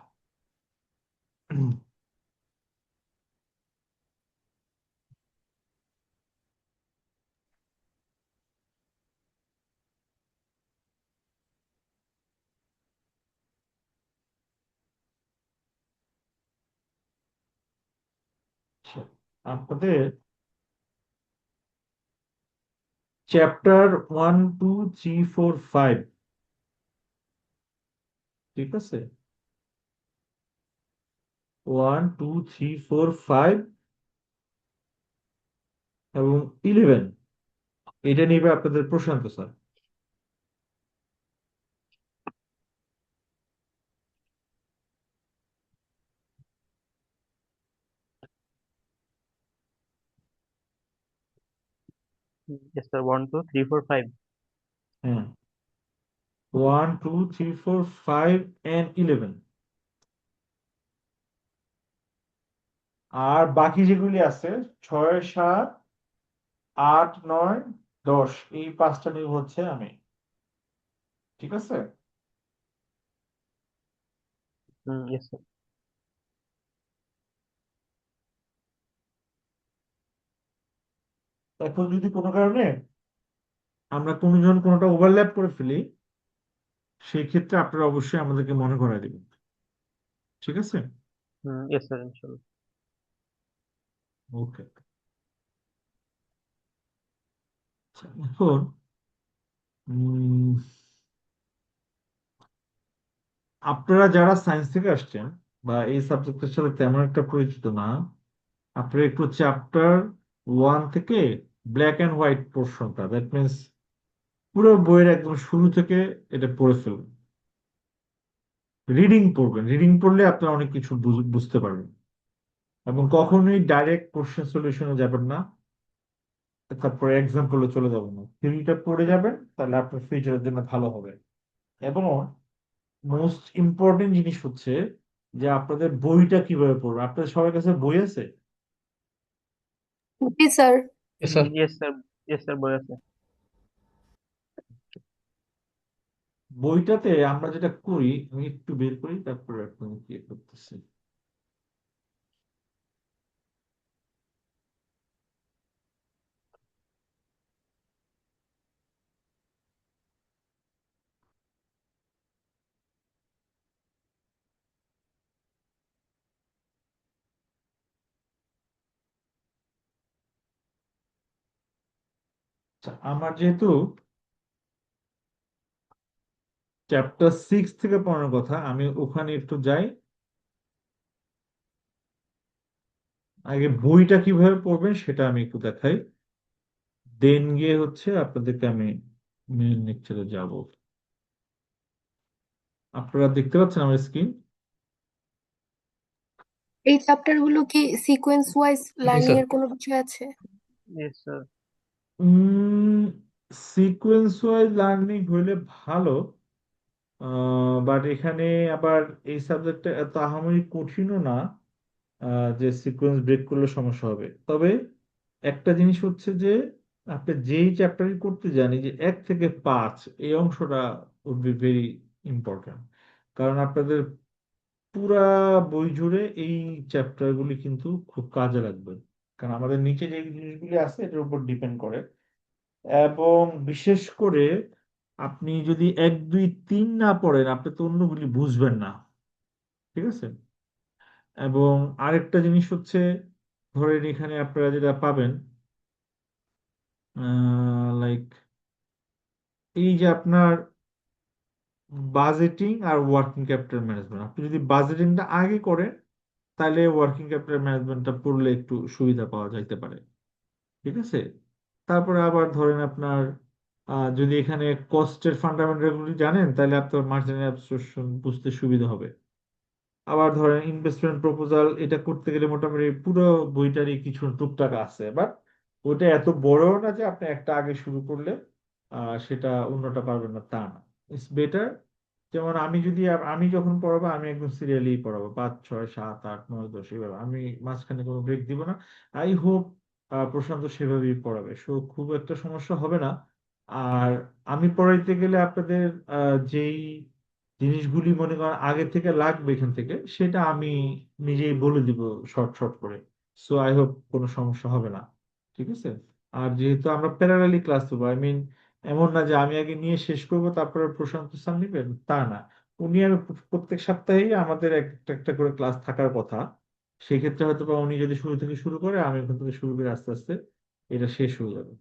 আচ্ছা, আপনাদের চ্যাপ্টার 1 2 3 4 5, ঠিক আছে? 1 2 3 4 5 এবং 11, এটা নিবে আপনাদের প্রশান্ত স্যার। Yes, sir. 1, 2, 3, 4, 5. হ্যাঁ, 1 2 3 4 5 and 11। আর বাকি যেগুলি আছে 6 7 8 9 10, এই 5টা নিব হচ্ছে আমি, ঠিক আছে? Yes, sir. এখন যদি কোনো কারণে আমরা কোনোজন কোনোটা ওভারল্যাপ করে ফেলি, সেই ক্ষেত্রে আপনারা অবশ্যই আমাদেরকে মনে করায় দিবেন, ঠিক আছে? Yes, sir. Inshallah. ওকে। এখন উম, আপনারা যারা সায়েন্স থেকে আসছেন বা এই সাবজেক্টের সাথে তেমন একটা পরিচিত না, আপনারা একটু চ্যাপ্টার 1 থেকে ব্ল্যাক অ্যান্ড হোয়াইট পোর্শনটা, দ্যাট মিনস পুরো বইয়ের একদম শুরু থেকে এটা পড়ে ফেলুন। রিডিং পড়বেন, রিডিং পড়লে আপনারা অনেক কিছু বুঝতে পারবেন। এবং কখনোই ডাইরেক্ট কোশ্চেন সলিউশনে যাবেন না, তারপরে এক্সাম্পলে চলে যাবেন না, থিওরিটা পড়ে যাবেন, তাহলে আপনার ফিউচারের জন্য ভালো হবে। এবং মোস্ট ইম্পর্টেন্ট জিনিস হচ্ছে যে আপনাদের বইটা কিভাবে পড়বে। আপনাদের সবার কাছে বই আছে? জি sir. Yes, sir. Yes, sir. Yes, sir. বই আছে। বইটাতে আমরা যেটা করি, আমি একটু বের করি তারপরে আপনাকে কি করতেছি। আচ্ছা, আমার যেহেতু চ্যাপ্টার 6 থেকে পড়ানোর কথা, আমি ওখানে একটু যাই। আগে বইটা কিভাবে পড়বেন সেটা আমি একটু দেখাই, দেন গিয়ে হচ্ছে আপনাদেরকে আমি মেন লেকচারে যাব। আপনারা দেখতে পাচ্ছেন আমার স্ক্রিন? এই চ্যাপ্টার গুলো কি সিকোয়েন্স ওয়াইজ জি লার্নিং স্যার। এর কোনো বিষয় আছে? Yes, sir. Sequence wise learning হইলে ভালো, বাট এখানে আবার এই সাবজেক্টটা এত আহামরি কঠিনও না যে সিকোয়েন্স ব্রেক করলে সমস্যা হবে। তবে একটা জিনিস হচ্ছে যে আপনি যেই চ্যাপ্টারই করতে যান, এই যে 1 থেকে 5 এই অংশটা উড বি ভেরি ইম্পর্টেন্ট। কারণ আপনাদের পুরা বই জুড়ে এই চ্যাপ্টারগুলি কিন্তু খুব কাজে লাগবে, কারণ আমাদের নিচে যে জিনিসগুলি আছে এটার উপর ডিপেন্ড করে। এবং বিশেষ করে আপনি যদি 1 2 3 না পড়েন, আপনি তো অন্যগুলি বুঝবেন না, ঠিক আছে? এবং আরেকটা জিনিস হচ্ছে, ধরেন এখানে আপনারা যেটা পাবেন, লাইক এই যে আপনার budgeting are working capital management, আপনি যদি বাজেটিংটা আগে করেন তাহলে ওয়ার্কিং ক্যাপিটাল ম্যানেজমেন্টটা পড়লে একটু সুবিধা পাওয়া যাইতে পারে, ঠিক আছে? তারপরে আবার ধরেন আপনার যদি এখানে কস্টের ফান্ডামেন্টাল গুলি জানেন তাহলে আপনার মার্জিনাল অ্যাবসর্পশন বুঝতে সুবিধা হবে। আবার ধরেন ইনভেস্টমেন্ট প্রপোজাল, এটা করতে গেলে মোটামুটি পুরো বইটারই কিছু টুকটাক আছে, বাট ওইটা এত বড় না যে আপনি একটা আগে শুরু করলে সেটা অন্যটা পারবেন না তা না। It's better. যেমন আমি যখন পড়াবো আমি একদম সিরিয়ালি পড়াবো, 5 6 7 8 9 10 এইভাবে, আমি মাঝখানে কোনো ব্রেক দিব না। আই হোপ প্রশান্ত সেভাবেই পড়াবে, সো খুব একটা সমস্যা হবে না। আর আমি পড়াইতে গেলে আপনাদের যেই জিনিসগুলি মনে করেন আগে থেকে লাগবে এখান থেকে, সেটা আমি নিজেই বলে দিব শর্ট শর্ট করে। সো আই হোপ কোনো সমস্যা হবে না, ঠিক আছে। আর যেহেতু আমরা প্যারালালি ক্লাস দেবো, আই মিন এমন না যে আমি আগে নিয়ে শেষ করব তারপরে প্রশান্ত স্যার নিবেন, তা না। উনি আর প্রত্যেক সপ্তাহেই আমাদের একটা একটা করে ক্লাস থাকার কথা। সেই ক্ষেত্রে হয়তো বা উনি যদি শুরু থেকে শুরু করে, আমি ওখান থেকে শুরু করে আস্তে আস্তে এটা শেষ হয়ে যাবে,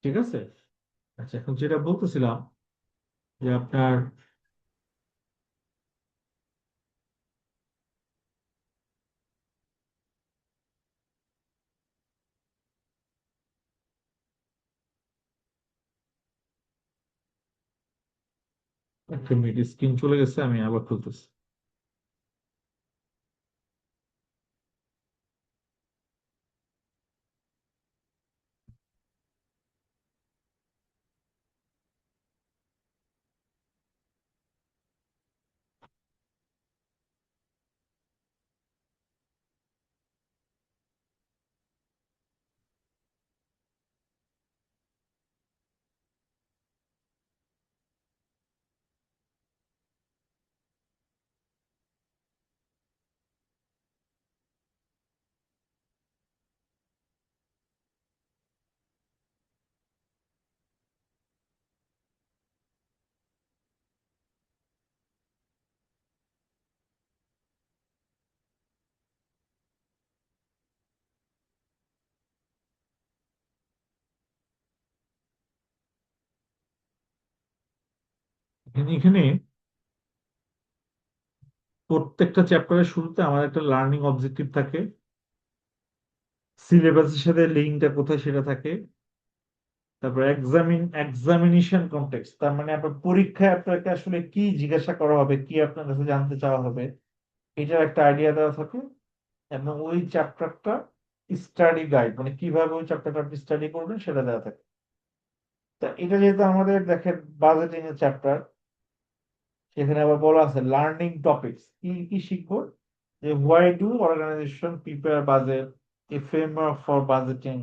ঠিক আছে। আচ্ছা, এখন যেটা বলতেছিলাম যে আপনার একটা মিনিট, স্ক্রিন চলে গেছে, আমি আবার খুলতেছি। এখানে প্রত্যেকটা চ্যাপ্টারের শুরুতে আমার একটা লার্নিং অবজেক্টিভ থাকে, সিলেবাসের সাথে লিঙ্কটা কোথায় সেটা থাকে। তারপর এক্সামিনেশন কনটেক্সট, তার মানে আপনার পরীক্ষায় আপনাকে আসলে কি জিজ্ঞাসা করা হবে, কি আপনার কাছে জানতে চাওয়া হবে, এটার একটা আইডিয়া দেওয়া থাকে। এবং ওই চ্যাপ্টারটা স্টাডি গাইড, মানে কিভাবে ওই চ্যাপ্টারটা আপনি স্টাডি করবেন সেটা দেওয়া থাকে। তা এটা যেহেতু আমাদের দেখেন বাজেটিং এর চ্যাপ্টার, সেখানে আবার বলা আছে লার্নিং টপিকস, কি কি শিখবো, যে why do organisation prepare budget, a framework for budgeting,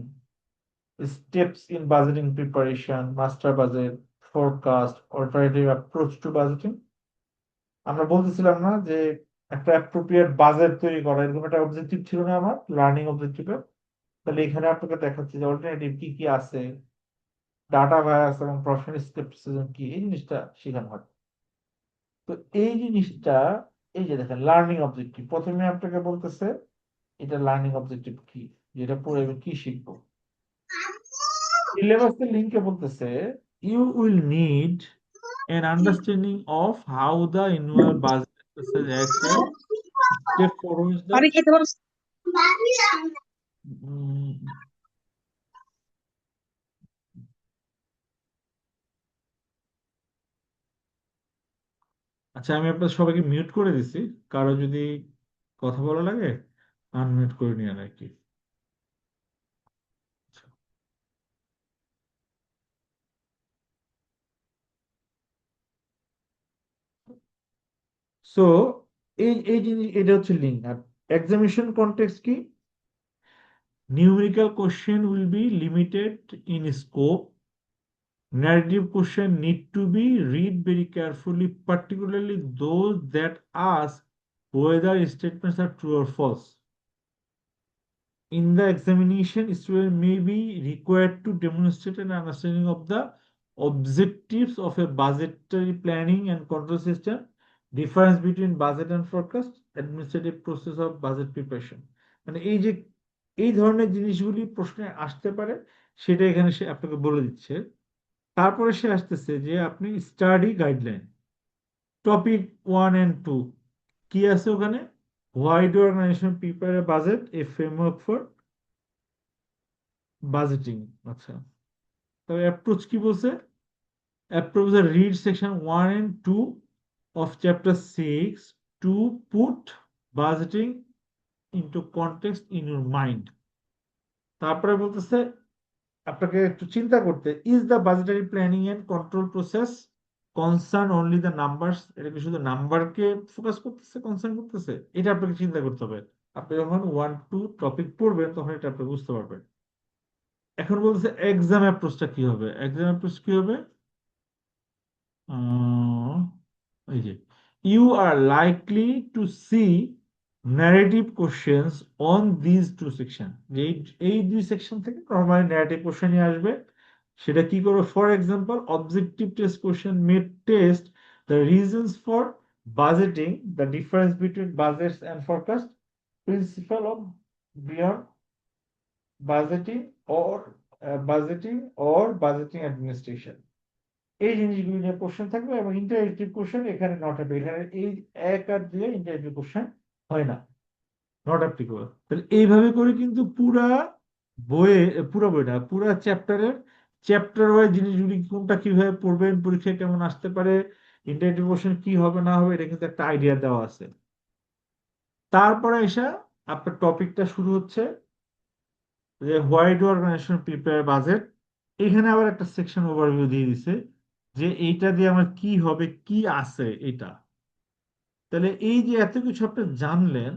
steps in budgeting preparation, master budget, forecast, alternative approach to budgeting। আমরা বলতেছিলাম না যে একটা অ্যাপ্রোপ্রিয়েট বাজেট তৈরি করা, এরকম একটা অবজেক্টিভ ছিল না আমার লার্নিং অবজেক্টিভে। তাহলে এখানে আপনাকে দেখাচ্ছে যে অল্টারনেটিভ কি কি আছে, ডাটা বায়াস এবং প্রফেশনাল স্কেপটিসিজম কি, এই জিনিসটা শেখানো হয়। তো এই জিনিসটা, এই যে দেখেন লার্নিং অবজেক্টিভ, প্রথমে আপনাকে বলতেছে এটা লার্নিং অবজেক্টিভ কি, যেটা পড়ে আমি কি শিখবো। সিলেবাসের লিঙ্কে বলতেছে you will need an understanding of how the annual budget exercise acts as step towards the উম, আচ্ছা, আমি আপনার সবাইকে মিউট করে দিছি, কারো যদি কথা বলা লাগে আনমিউট করে নিয়ে আর কি। সো এই জিনিস, এটা হচ্ছে লিঙ্ক। আর এক্সামিনেশন কনটেক্সট কি, numerical question will be limited in scope, narrative question need to be read very carefully, particularly those that ask whether statements are true or false. In the examination, student may be required to demonstrate an understanding of the objectives of a budgetary planning and control system, difference between budget and forecast, administrative process of budget preparation। মানে এই যে এই ধরনের জিনিসগুলি প্রশ্নে আসতে পারে, সেটা এখানে সে আপনাকে বলে দিচ্ছে। তারপরে সে আসতেছে যে আপনি স্টাডি গাইডলাইন, টপিক 1 and 2 কি আছে ওখানে, why do organisation prepare a budget, a framework for budgeting. আচ্ছা, তবে অ্যাপ্রোচ কি বলছে, approach read section 1 and 2 of chapter 6 to put budgeting into context in your mind। তারপরে বলতেছে আপনাকে একটু চিন্তা করতে, is the budgetary planning and control process concern only the numbers, এটা কি শুধু নাম্বারকে ফোকাস করতেছে, কনসার্ন করতেছে? এটা আপনাকে চিন্তা করতে হবে। আপনি যখন 1 2 টপিক পড়বেন তখন এটা আপনি বুঝতে পারবেন। এখন বলতেছে এক্সাম অ্যাপ্রোচটা কি হবে। এক্সাম অ্যাপ্রোচ কি হবে? আহ, এই যে you are likely to see narrative questions on this two section, যে এই দুই সেকশন থেকে নর্মালি ন্যারেটিভ কোশ্চেনই আসবে। সেটা কি করবে? For example, objective test question may test the reasons for budgeting, the difference between budgets and forecast, principle of beyond budgeting or budgeting or budgeting administration. এই জিনিসগুলো নিয়ে কোশ্চেন থাকবে এবং ইন্টারেক্টিভ কোশ্চেন এখানে নট হবে। এখানে এই এক আর দিয়ে ইন্টারেক্টিভ কোশ্চেন হয় না, নট অ্যাপ্লিকেবল। তাহলে এইভাবে করে কিন্তু বইয়ে পুরো বইটা পুরা চ্যাপ্টার ওয়াইজ জিনিসগুলি কোনটা কিভাবে পড়বেন, পরীক্ষায় কেমন আসতে পারে, ইন্টারেক্টিভ কোশ্চেন কি হবে না হবে, এটা কিন্তু একটা আইডিয়া দেওয়া আছে। তারপরে এসে আপনার টপিকটা শুরু হচ্ছে যে why do organisation prepare budget. এখানে আবার একটা সেকশন ওভারভিউ দিয়ে দিছে যে এইটা দিয়ে আমার কি হবে, কি আছে এটা। তাহলে এই যে এত কিছু আপনি জানলেন,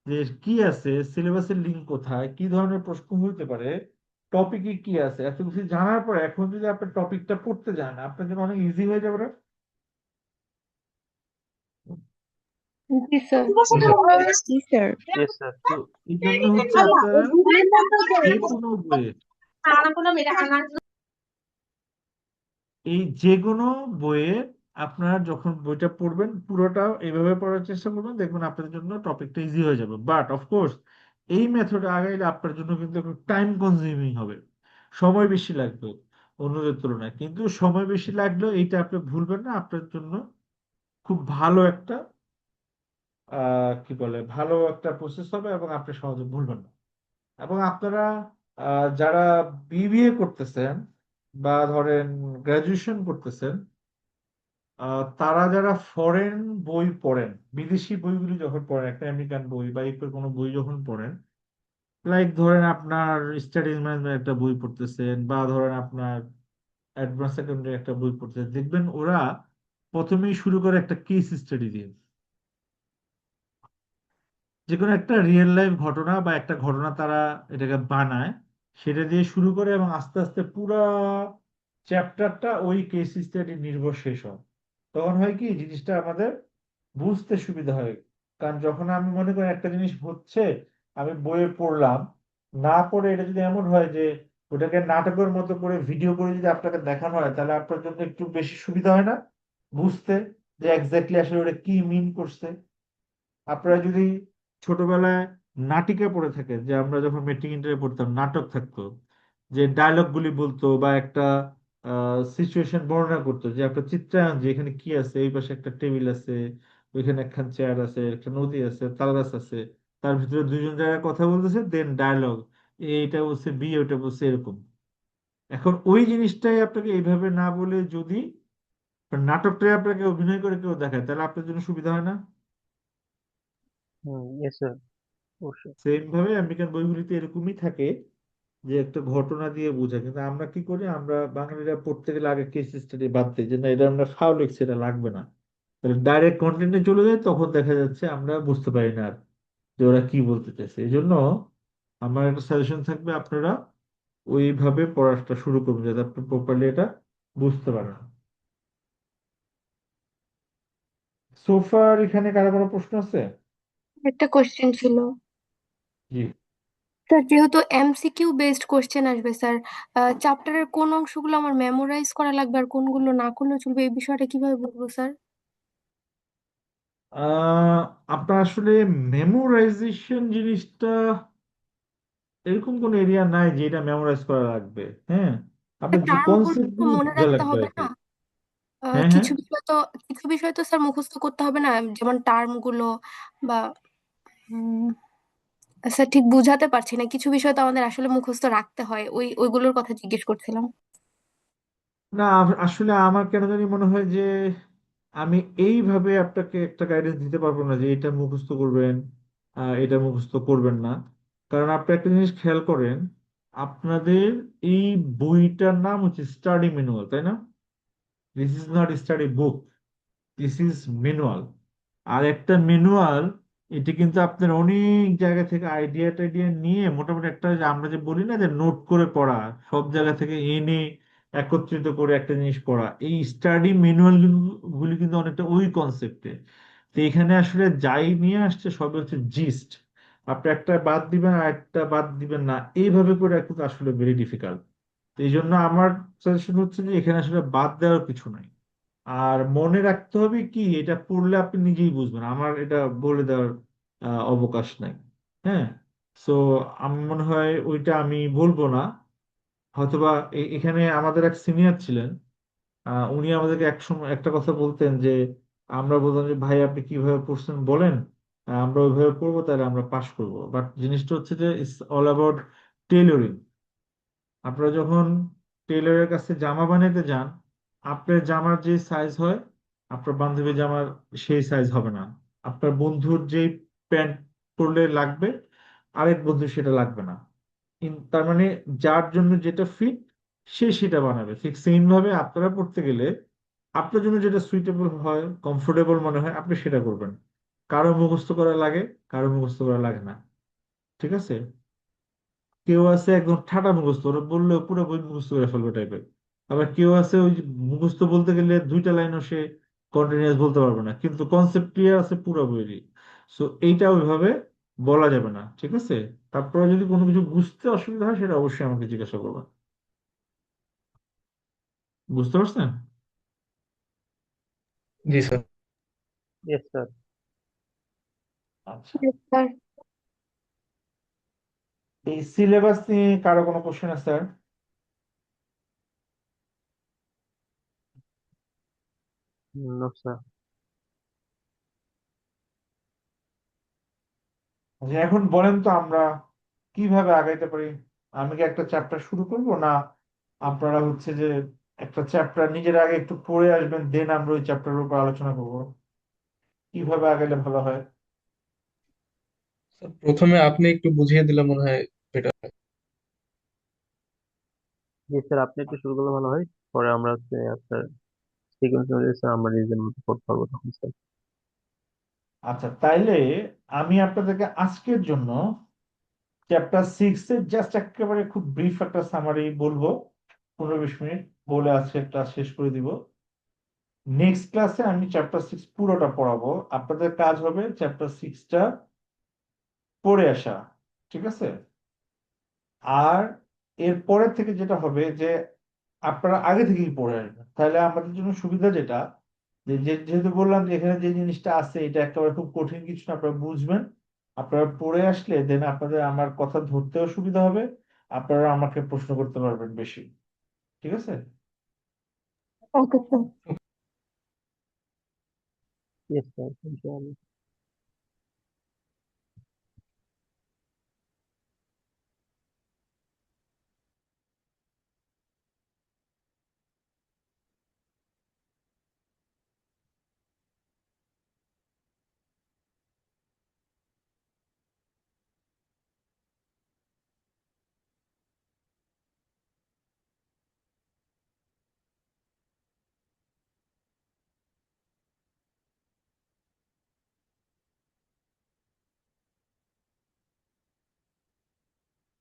যে কি আছে, সিলেবাসের লিঙ্ক কোথায়, কি ধরনের প্রশ্ন হতে পারে, টপিকে কি আছে, এত কিছু জানার পরে এখন যদি আপনি টপিকটা পড়তে যান আপনার জন্য অনেক ইজি হয়ে যাবে না? জি স্যার। জি স্যার। Yes, sir. তো এই জন্য হচ্ছে আপনারা যে কোনো বইয়ে যে কোনো বইয়ে আপনারা যখন বইটা পড়বেন পুরোটা এইভাবে পড়ার চেষ্টা করবেন, দেখবেন আপনাদের জন্য টপিকটা ইজি হয়ে যাবে। বাট অফকোর্স এই মেথডে আগাইলে আপনার জন্য কিন্তু একটু টাইম কনজিউমিং হবে, সময় বেশি লাগবে অন্যদের তুলনায়। কিন্তু সময় বেশি লাগলেও এইটা আপনি ভুলবেন না, আপনার জন্য খুব ভালো একটা কি বলে, ভালো একটা প্রসেস হবে এবং আপনি সহজে ভুলবেন না। এবং আপনারা যারা বিবিএ করতেছেন বা ধরেন গ্রাজুয়েশন করতেছেন, তারা যারা ফরেন বই পড়েন, বিদেশি বইগুলি যখন পড়েন, একটা আমেরিকান বই বা ইউরোপের কোনো বই যখন পড়েন, লাইক ধরেন আপনার স্টাডিজ ম্যানেজমেন্ট একটা বই পড়তেছেন বা ধরেন আপনার অ্যাডভান্স সেকেন্ডারি একটা বই পড়তেছেন, দেখবেন ওরা প্রথমেই শুরু করে একটা কেস স্টাডি দিয়ে, যে কোনো একটা রিয়েল লাইফ ঘটনা বা একটা ঘটনা তারা এটাকে বানায়, সেটা দিয়ে শুরু করে এবং আস্তে আস্তে পুরা চ্যাপ্টারটা ওই কেস স্টাডি নির্ভর শেষ হয়। তখন হয় কি জিনিসটা আমাদের বুঝতে সুবিধা হয়। কারণ যখন আমি মনে করি একটা জিনিস হচ্ছে, আমি বইয়ে পড়লাম, না পড়ে এটা যদি এমন হয় যে ওটাকে নাটকের মতো করে ভিডিও করে যদি আপনাকে দেখানো হয়, তাহলে আপনার জন্য একটু বেশি সুবিধা হয় না বুঝতে, যে এক্স্যাক্টলি আসলে ওটা কি মিন করছে। আপনারা যদি ছোটবেলায় নাটিকা পড়ে থাকেন, যে আমরা যখন মেট্রিক ইন্টারে পড়তাম নাটক থাকতো, যে ডায়লগ গুলি বলতো বা একটা সিচুয়েশন বর্ণনা করতো, যে একটা চিত্রায়ন, যে এখানে কি আছে, এই পাশে একটা টেবিল আছে, ওইখানে একখান চেয়ার আছে, একটা নদী আছে, তাল গাছ আছে, তার ভিতরে দুইজন জায়গায় কথা বলতেছে, দেন ডায়লগ, এইটা বলছে বি, ওটা বলছে এরকম। এখন ওই জিনিসটাই আপনাকে এইভাবে না বলে যদি নাটকটাই আপনাকে অভিনয় করে কেউ দেখায়, তাহলে আপনার জন্য সুবিধা হয় না? Yes, sir. অবশ্যই। সেম ভাবে আমেরিকান বইগুলিতে এরকমই থাকে, যে একটা ঘটনা দিয়ে বোঝায়। কিন্তু আমরা কি করি, আমরা বাঙালিরা পড়তে গেলে আগে কেস স্টাডি বাদ দিই, যে না এটা আমরা ফাও লিখছি, এটা লাগবে না, তাহলে ডাইরেক্ট কন্টেন্টে চলে যায়, তখন দেখা যাচ্ছে আমরা বুঝতে পারি না আর যে ওরা কি বলতে চাইছে। এই জন্য আমার একটা সাজেশন থাকবে, আপনারা ওইভাবে পড়াটা শুরু করবেন যাতে আপনি প্রপারলি এটা বুঝতে পারেন। সোফার এখানে কারো কোনো প্রশ্ন আছে? একটা কোশ্চেন ছিল জি। স্যার, যেহেতু এমসিকিউ বেসড কোশ্চেন আসবে স্যার, চ্যাপ্টারের কোন অংশগুলো আমার মেমোরাইজ করা লাগবে আর কোনগুলো না করলেও চলবে, এই বিষয়টা কিভাবে বুঝবো স্যার? আহ আপনার আসলে মেমোরাইজেশন জিনিসটা এরকম কোন এরিয়া নাই যে এটা মেমোরাইজ করা লাগবে। হ্যাঁ, আপনার যে টার্ম কনসেপ্ট গুলো গুলো মনে বোঝা রাখতে লাগবে হবে আর কি। না? হ্যাঁ, হ্যাঁ। কিছু বিষয় তো স্যার মুখস্থ করতে হবে না, যেমন টার্ম গুলো বা উম, স্যার ঠিক বুঝাতে পারছি না, কিছু বিষয় তো আমাদের আসলে মুখস্থ রাখতে হয়, ওইগুলোর কথা জিজ্ঞেস করছিলাম। না, আসলে আমার কেন জানি মনে হয় যে আমি এইভাবে আপনাকে একটা গাইডেন্স দিতে পারবো না যে এটা মুখস্থ করবেন, এটা মুখস্থ করবেন না। কারণ আপনি একটা জিনিস খেয়াল করেন, আপনাদের এই বইটার নাম হচ্ছে স্টাডি ম্যানুয়াল, তাই না? This is not study book, this is manual. আর একটা ম্যানুয়াল, এটা কিন্তু আপনার অনেক জায়গা থেকে আইডিয়া টাইডিয়া নিয়ে মোটামুটি একটা, যে আমরা যে বলি না যে নোট করে পড়া, সব জায়গা থেকে এনে একত্রিত করে একটা জিনিস পড়া, এই স্টাডি ম্যানুয়াল গুলি কিন্তু অনেকটা ওই কনসেপ্টে। তো এখানে আসলে যাই নিয়ে আসছে সব হচ্ছে জিস্ট, আপনি একটা বাদ দিবেন আর একটা বাদ দিবেন না, এইভাবে করে কিন্তু আসলে ভেরি ডিফিকাল্ট। এই জন্য আমার সাজেশন হচ্ছে যে এখানে আসলে বাদ দেওয়ার কিছু নাই। আর মনে রাখতে হবে কি, এটা পড়লে আপনি নিজেই বুঝবেন, আমার এটা বলে দেওয়ার অবকাশ নাই। হ্যাঁ। সো আমার মনে হয় ওইটা আমি বলবো না। হয়তোবা এখানে আমাদের এক সিনিয়র ছিলেন, উনি আমাদেরকে এক সময় একটা কথা বলতেন যে, আমরা বলতাম যে ভাই আপনি কিভাবে পড়ছেন বলেন, আমরা ওইভাবে পড়বো তাহলে আমরা পাশ করবো। বাট জিনিসটা হচ্ছে যে ইটস অল অ্যাবাউট টেইলরিং। আপনারা যখন টেইলরের কাছে জামা বানাইতে যান, আপনার জামার যে সাইজ হয় আপনার বান্ধবীর জামার সেই সাইজ হবে না। আপনার বন্ধুর যে প্যান্ট পরলে লাগবে আরেক বন্ধু সেটা লাগবে না। তার মানে যার জন্য যেটা ফিট সে সেটা বানাবে। ঠিক সেম ভাবে আপনারা পড়তে গেলে আপনার জন্য যেটা সুইটেবল হয়, কমফোর্টেবল মনে হয়, আপনি সেটা করবেন। কারো মুখস্থ করা লাগে, কারো মুখস্থ করা লাগে না। ঠিক আছে। কেউ আছে একদম ঠাটা মুখস্থ, ওরা বললেও পুরো বই মুখস্থ করে ফেলবে টাইপের। আবার কেউ আছে ওই যে মুখস্থ বলতে গেলে দুইটা লাইনও সে কন্টিনিউয়াস বলতে পারবে না, কিন্তু কনসেপ্ট ক্লিয়ার আছে পুরো বইয়েরই। সো এইটা ওইভাবে বলা যাবে না। ঠিক আছে। তারপরে যদি কোনো কিছু বুঝতে অসুবিধা হয় সেটা অবশ্যই আমাকে জিজ্ঞাসা করবেন। বুঝতে পারছেন? জি স্যার। Yes sir. আচ্ছা। স্যার, এই সিলেবাস নিয়ে কারো কোনো কোশ্চেন আছে স্যার? No sir. যে এখন বলেন তো আমরা কিভাবে আগাইতে পারি। আমি কি একটা চ্যাপ্টার শুরু করব, না আপনারা হচ্ছে যে একটা চ্যাপ্টার নিজের আগে একটু পড়ে আসবেন, দেন আমরা ওই চ্যাপ্টারের উপর আলোচনা করব, কিভাবে আগাইলে ভালো হয়? স্যার, প্রথমে আপনি একটু বুঝিয়ে দিলে মনে হয় বেটার হয়। জি স্যার, আপনি একটু শুরু করলে ভালো হয়। পরে আমরা হচ্ছে আপনার সিকোয়েন্স অনুযায়ী স্যার আমরা নিজেদের মতো করতে পারবো তখন স্যার। আচ্ছা, তাইলে আমি আপনাদেরকে আজকের জন্য চ্যাপ্টার 6 এর জাস্ট একেবারে খুব ব্রিফ একটা সামারি বলবো, 15-20 মিনিট বলে আজকে ক্লাস শেষ করে দিব। নেক্সট ক্লাসে আমি চ্যাপ্টার 6 পুরোটা পড়াবো, আপনাদের কাজ হবে চ্যাপ্টার 6টা পড়ে আসা। ঠিক আছে। আর এর পরের থেকে যেটা হবে যে আপনারা আগে থেকেই পড়ে আসবেন, তাহলে আমাদের জন্য সুবিধা যেটা, যেহেতু বললাম যে এখানে যে জিনিসটা আছে এটা একেবারে খুব কঠিন কিছু না, আপনারা বুঝবেন। আপনারা পড়ে আসলে দেন আপনাদের আমার কথা ধরতেও সুবিধা হবে, আপনারা আমাকে প্রশ্ন করতে পারবেন বেশি। ঠিক আছে। Okay sir. ইয়েস স্যার, ইনশাআল্লাহ।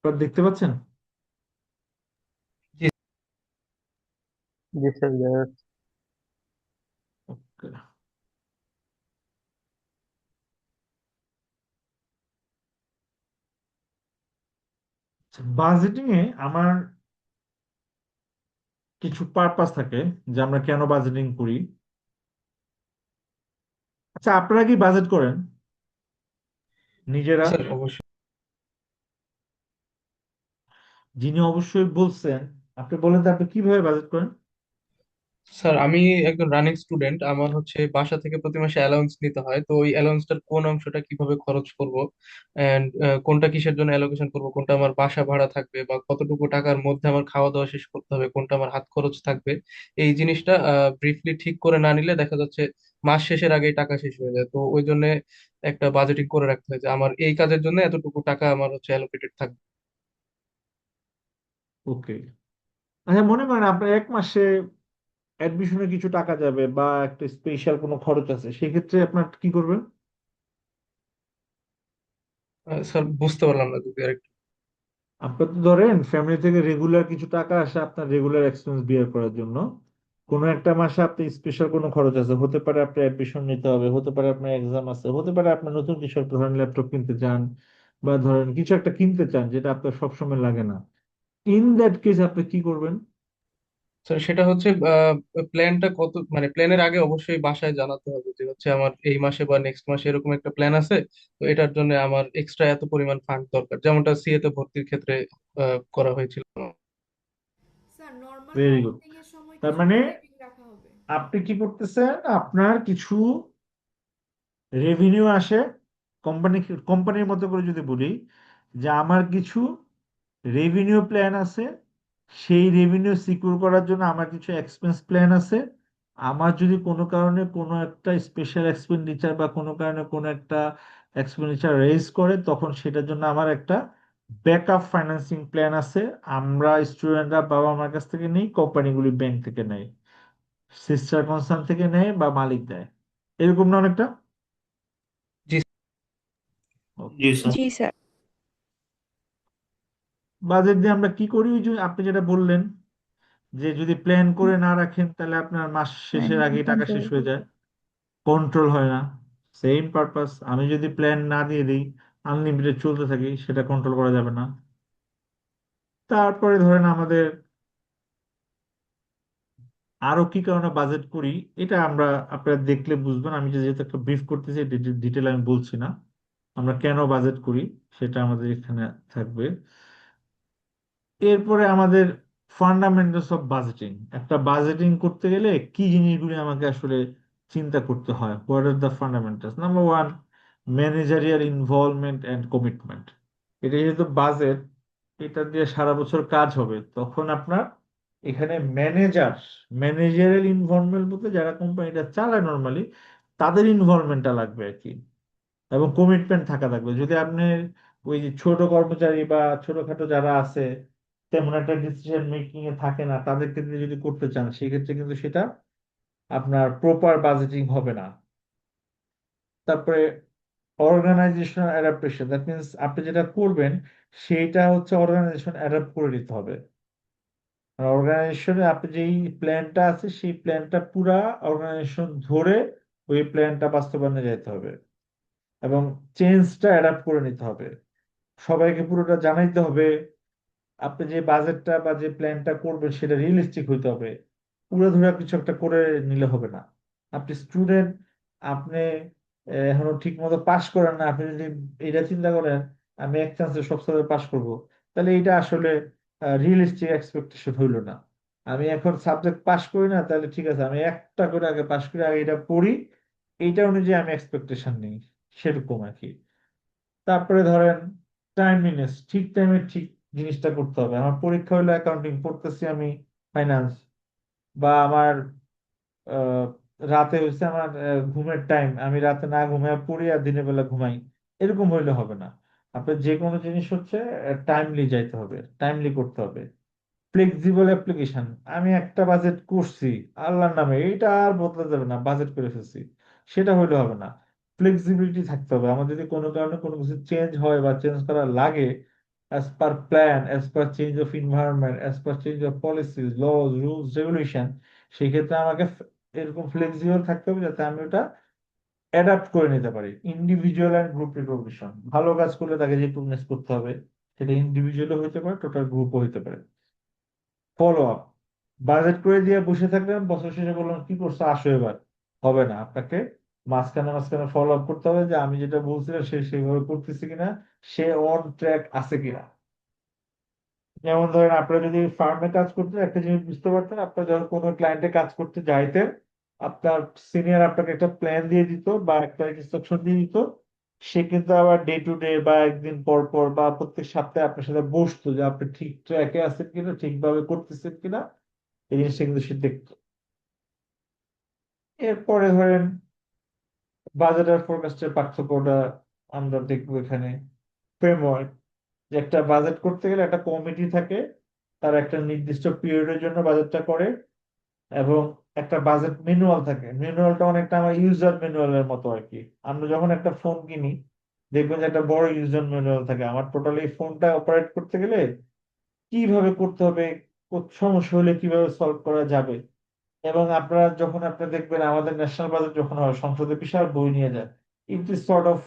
আপনারা দেখতে পাচ্ছেন? জি জি স্যার, ইয়েস। Okay. বাজেটিং এ আমার কিছু পারপাস থাকে যে আমরা কেন বাজেটিং করি। আচ্ছা, আপনারা কি বাজেট করেন নিজেরা? স্যার, অবশ্যই। যিনি অবশ্যই বলছেন, আপনি বলেন তো আপনি কিভাবে বাজেট করেন? স্যার, আমি একজন রানিং স্টুডেন্ট। আমার হচ্ছে বাসা থেকে প্রতি মাসে অ্যালাউন্স নিতে হয়, তো ওই অ্যালাউন্সটার কোন অংশটা কিভাবে খরচ করব এন্ড কোনটা কিসের জন্য অ্যালোকেশন করব, কোনটা আমার বাসা ভাড়া থাকবে বা কতটুকু টাকার মধ্যে আমার খাওয়া দাওয়া শেষ করতে হবে, কোনটা আমার হাত খরচ থাকবে, এই জিনিসটা ব্রিফলি ঠিক করে না নিলে দেখা যাচ্ছে মাস শেষের আগেই টাকা শেষ হয়ে যায়। তো ওই জন্য একটা বাজেটিং করে রাখতে হয় যে আমার এই কাজের জন্য এতটুকু টাকা আমার হচ্ছে অ্যালোকেটেড থাকবে। ওকে। আচ্ছা, মনে করেন আপনার এক মাসে অ্যাডমিশনে কিছু টাকা যাবে বা একটা স্পেশাল কোনো খরচ আছে, সেক্ষেত্রে আপনার কি করবেন? স্যার বুঝতে পারলাম না, যদি আরেকটু। আপনার তো ধরেন ফ্যামিলি থেকে রেগুলার কিছু টাকা আসে আপনার রেগুলার এক্সপেন্স বিয়ার করার জন্য। কোনো একটা মাসে আপনি স্পেশাল কোনো খরচ আছে, হতে পারে আপনার অ্যাডমিশন নিতে হবে, হতে পারে আপনার এক্সাম আছে, হতে পারে আপনার নতুন কিছু একটা ধরেন ল্যাপটপ কিনতে চান, বা ধরেন কিছু একটা কিনতে চান যেটা আপনার সবসময় লাগে না। ইন দ্যাট কেস আপনি কি করবেন? স্যার সেটা হচ্ছে প্ল্যানটা কত, মানে প্ল্যানের আগে অবশ্যই বাসায় জানাতে হবে যে হচ্ছে আমার এই মাসে বা নেক্সট মাসে এরকম একটা প্ল্যান আছে। তো এটার জন্য আমার এক্সট্রা এত পরিমাণ ফান্ড দরকার, যেমনটা সিএ তে ভর্তির ক্ষেত্রে করা হয়েছিল। Sir normal very good. Budgeting এর সময় তার কিছু মানে সেভিং রাখা হবে। আপনি কি করতেছেন, আপনার কিছু রেভিনিউ আসে কোম্পানি, কোম্পানির মতো করে যদি বলি যে আমার কিছু রেভিনিউ প্ল্যান আছে, সেই রেভিনিউ সিকিউর করার জন্য আমার কিছু এক্সপেন্স প্ল্যান আছে। আমার যদি কোনো কারণে কোনো একটা স্পেশাল এক্সপেন্ডিচার বা কোনো কারণে কোনো একটা এক্সপেন্ডিচার রেজ করে, তখন সেটার জন্য আমার একটা ব্যাকআপ ফাইন্যান্সিং প্ল্যান আছে। আমরা স্টুডেন্টরা বাবা মার কাছ থেকে নেই, কোম্পানিগুলি ব্যাংক থেকে নেয়, সিস্টার কনসার্ন থেকে নেয় বা মালিক দেয়, এরকম না অনেকটা? জি। জি স্যার। জি স্যার। বাজেট দিয়ে আমরা কি করি, ওই যে আপনি যেটা বললেন যে যদি প্ল্যান করে না রাখেন তাহলে আপনার মাস শেষের আগেই টাকা শেষ হয়ে যায়, কন্ট্রোল হয় না। সেম পারপাস, আমি যদি প্ল্যান না দিয়ে দিই, আনলিমিটেড চলতে থাকি, সেটা কন্ট্রোল করা যাবে না। তারপরে ধরেন আমাদের আরো কি কারণে বাজেট করি, এটা আমরা, আপনারা দেখলে বুঝবেন। আমি যেহেতু একটা ব্রিফ করতেছি, ডিটেল আমি বলছি না। আমরা কেন বাজেট করি সেটা আমাদের এখানে থাকবে। এরপরে আমাদের ফান্ডামেন্টালস অফ বাজেটিং, একটা বাজেটিং করতে গেলে কি জিনিসগুলি আমাকে আসলে চিন্তা করতে হয়, what are the fundamentals. Number one, managerial involvement and commitment. এটা যেহেতু বাজেট, এটা দিয়ে সারা বছর কাজ হবে, তখন আপনার এখানে ম্যানেজারিয়াল ইনভলভমেন্ট বলতে যারা কোম্পানিটা চালায় নর্মালি, তাদের ইনভলভমেন্টটা লাগবে আর কি, এবং কমিটমেন্ট থাকা লাগবে। যদি আপনি ওই যে ছোট কর্মচারী বা ছোটখাটো যারা আছে, তেমন একটা ডিসিশন মেকিং এ থাকে না, তাদেরকে দিয়ে যদি করতে চান, সেক্ষেত্রে কিন্তু সেটা আপনার প্রপার বাজেটিং হবে না। তারপরে অর্গানাইজেশনাল অ্যাডাপ্টেশন, দ্যাট মিনস আপনি যেটা করবেন সেইটা হচ্ছে অর্গানাইজেশন অ্যাডাপ্ট করে নিতে হবে। অর্গানাইজেশনে আপনি যেই প্ল্যানটা আছে সেই প্ল্যানটা পুরা অর্গানাইজেশন ধরে ওই প্ল্যানটা বাস্তবায়নে যেতে হবে, এবং চেঞ্জটা অ্যাডাপ্ট করে নিতে হবে, সবাইকে পুরোটা জানাইতে হবে। আপনি যে বাজেটটা বা যে প্ল্যানটা করবেন সেটা রিয়েলিস্টিক হইতে হবে, উড়াধুরা কিছু একটা করে নিলে হবে না। আপনি স্টুডেন্ট, আপনি এখনো ঠিক মতো পাশ করেন না, আপনি যদি এটা চিন্তা করেন আমি এক চান্সে সব সাবজেক্ট পাশ করবো, তাহলে এটা আসলে রিয়েলিস্টিক এক্সপেকটেশন হইলো না। আমি এখন সাবজেক্ট পাশ করি না, তাহলে ঠিক আছে আমি একটা করে আগে পাশ করি, আগে এটা পড়ি, এইটা অনুযায়ী আমি এক্সপেকটেশন নিই, সেরকম আর কি। তারপরে ধরেন টাইমলিনেস, ঠিক টাইমে ঠিক জিনিসটা করতে হবে। আমার পরীক্ষা হলো অ্যাকাউন্টিং, পড়তেছি আমি ফাইন্যান্স, বা আমার আহ, রাতে হচ্ছে আমার ঘুমের টাইম, আমি রাতে না ঘুমায় পড়ি আর দিনের বেলা ঘুমাই, এরকম হইলে হবে না। আপনার যে কোনো জিনিস হচ্ছে টাইমলি যাইতে হবে, টাইমলি করতে হবে। ফ্লেক্সিবল অ্যাপ্লিকেশন, আমি একটা বাজেট করছি আল্লাহর নামে, এইটা আর বদলা যাবে না, বাজেট করে ফেলছি, সেটা হইলে হবে না। ফ্লেক্সিবিলিটি থাকতে হবে, আমার যদি কোনো কারণে কোনো কিছু চেঞ্জ হয় বা চেঞ্জ করা লাগে, as per plan, as per change of environment, as per change of policies, laws, rules, regulation, সেই ক্ষেত্রে আমাকে এরকম ফ্লেক্সিবল থাকতে হবে যাতে আমি ওটা অ্যাডাপ্ট করে নিতে পারি। ইন্ডিভিজুয়াল অ্যান্ড গ্রুপ রিকগনিশন, ভালো কাজ করলে তাকে রিকগনাইজ করতে হবে, সেটা ইন্ডিভিজুয়ালও হইতে পারে, টোটাল গ্রুপও হইতে পারে। ফলো আপ, বাজেট করে দিয়ে বসে থাকবেন, বছর শেষে বললাম কি করছো আসো এবার, হবে না। আপনাকে মাঝখানে মাঝখানে ফলো আপ করতে হবে যে আমি যেটা বলছিলাম সে সেভাবে করতেছে কিনা, সে অন ট্র্যাক আছে কিনা। যেমন ধরেন আপনারা যদি ফার্মে কাজ করতেন, একটা জিনিস বুঝতে পারতেন, আপনার যখন কোনো ক্লায়েন্টে কাজ করতে যাইতেন, আপনার সিনিয়র আপনাকে একটা প্ল্যান দিয়ে দিত বা একটা ইনস্ট্রাকশন দিয়ে দিত, সে কিন্তু আবার ডে টু ডে বা একদিন পর পর বা প্রত্যেক সপ্তাহে আপনার সাথে বসতো যে আপনি ঠিক ট্র্যাকে আছেন কিনা, ঠিকভাবে করতেছেন কিনা, এই জিনিসটা কিন্তু সে দেখতো। এরপরে ধরেন বাজেট আর ফোরকাস্টের পার্থক্যটা আমরা দেখবো এখানে। ফ্রেমওয়ার্ক, যে একটা বাজেট করতে গেলে একটা কমিটি থাকে, তারা একটা নির্দিষ্ট পিরিয়ডের জন্য বাজেটটা করে, এবং একটা বাজেট ম্যানুয়াল থাকে, ম্যানুয়ালটা অনেকটা আমার ইউজার ম্যানুয়ালের মতো আর কি। আমরা যখন একটা ফোন কিনি দেখবেন যে একটা বড় ইউজার ম্যানুয়াল থাকে, আমার টোটাল এই ফোনটা অপারেট করতে গেলে কিভাবে করতে হবে, সমস্যা হলে কিভাবে সলভ করা যাবে। এবং আপনারা যখন আপনি দেখবেন আমাদের ন্যাশনাল বাজেট যখন হয় সংসদে বিশাল বই নিয়ে যায়, ইট ইজ সর্ট অফ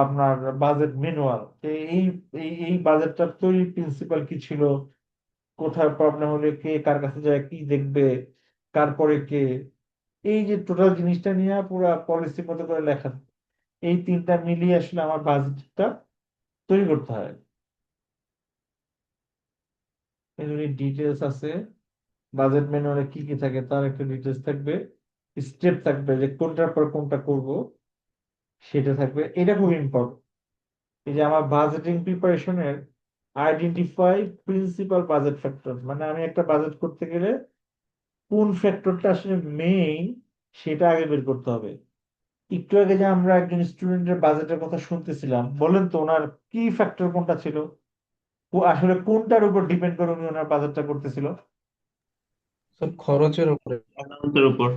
আপনার বাজেট ম্যানুয়াল। এই এই বাজেটটার তৈরি প্রিন্সিপাল কি ছিল, কোথায় প্রবলেম হলে কে কার কাছে যায়, কি দেখবে, কার পরে কে, এই যে টোটাল জিনিসটা নিয়ে পুরো পলিসি মতো করে লেখা। এই তিনটা মিলিয়ে আসলে আমার বাজেটটা তৈরি করতে হয়। এগুলি ডিটেলস আছে, বাজেট ম্যানুয়ালে কি কি থাকে তার একটা ডিটেলস থাকবে, স্টেপ থাকবে যে কোনটার পর কোনটা করব সেটা থাকবে। এটা খুব ইম্পর্টেন্ট। এই যে আমার বাজেটিং প্রিপারেশনের আইডেন্টিফাই প্রিন্সিপাল বাজেট ফ্যাক্টর, মানে আমি একটা বাজেট করতে গেলে কোন ফ্যাক্টরটা আসলে মেইন সেটা আগে বের করতে হবে। একটু আগে যে আমরা একজন স্টুডেন্টের বাজেটের কথা শুনতেছিলাম, বলেন তো ওনার কি ফ্যাক্টর কোনটা ছিল, আসলে কোনটার উপর ডিপেন্ড করে উনি ওনার বাজেটটা করতেছিল? স্যার খরচের উপরে। অ্যামাউন্টের উপর।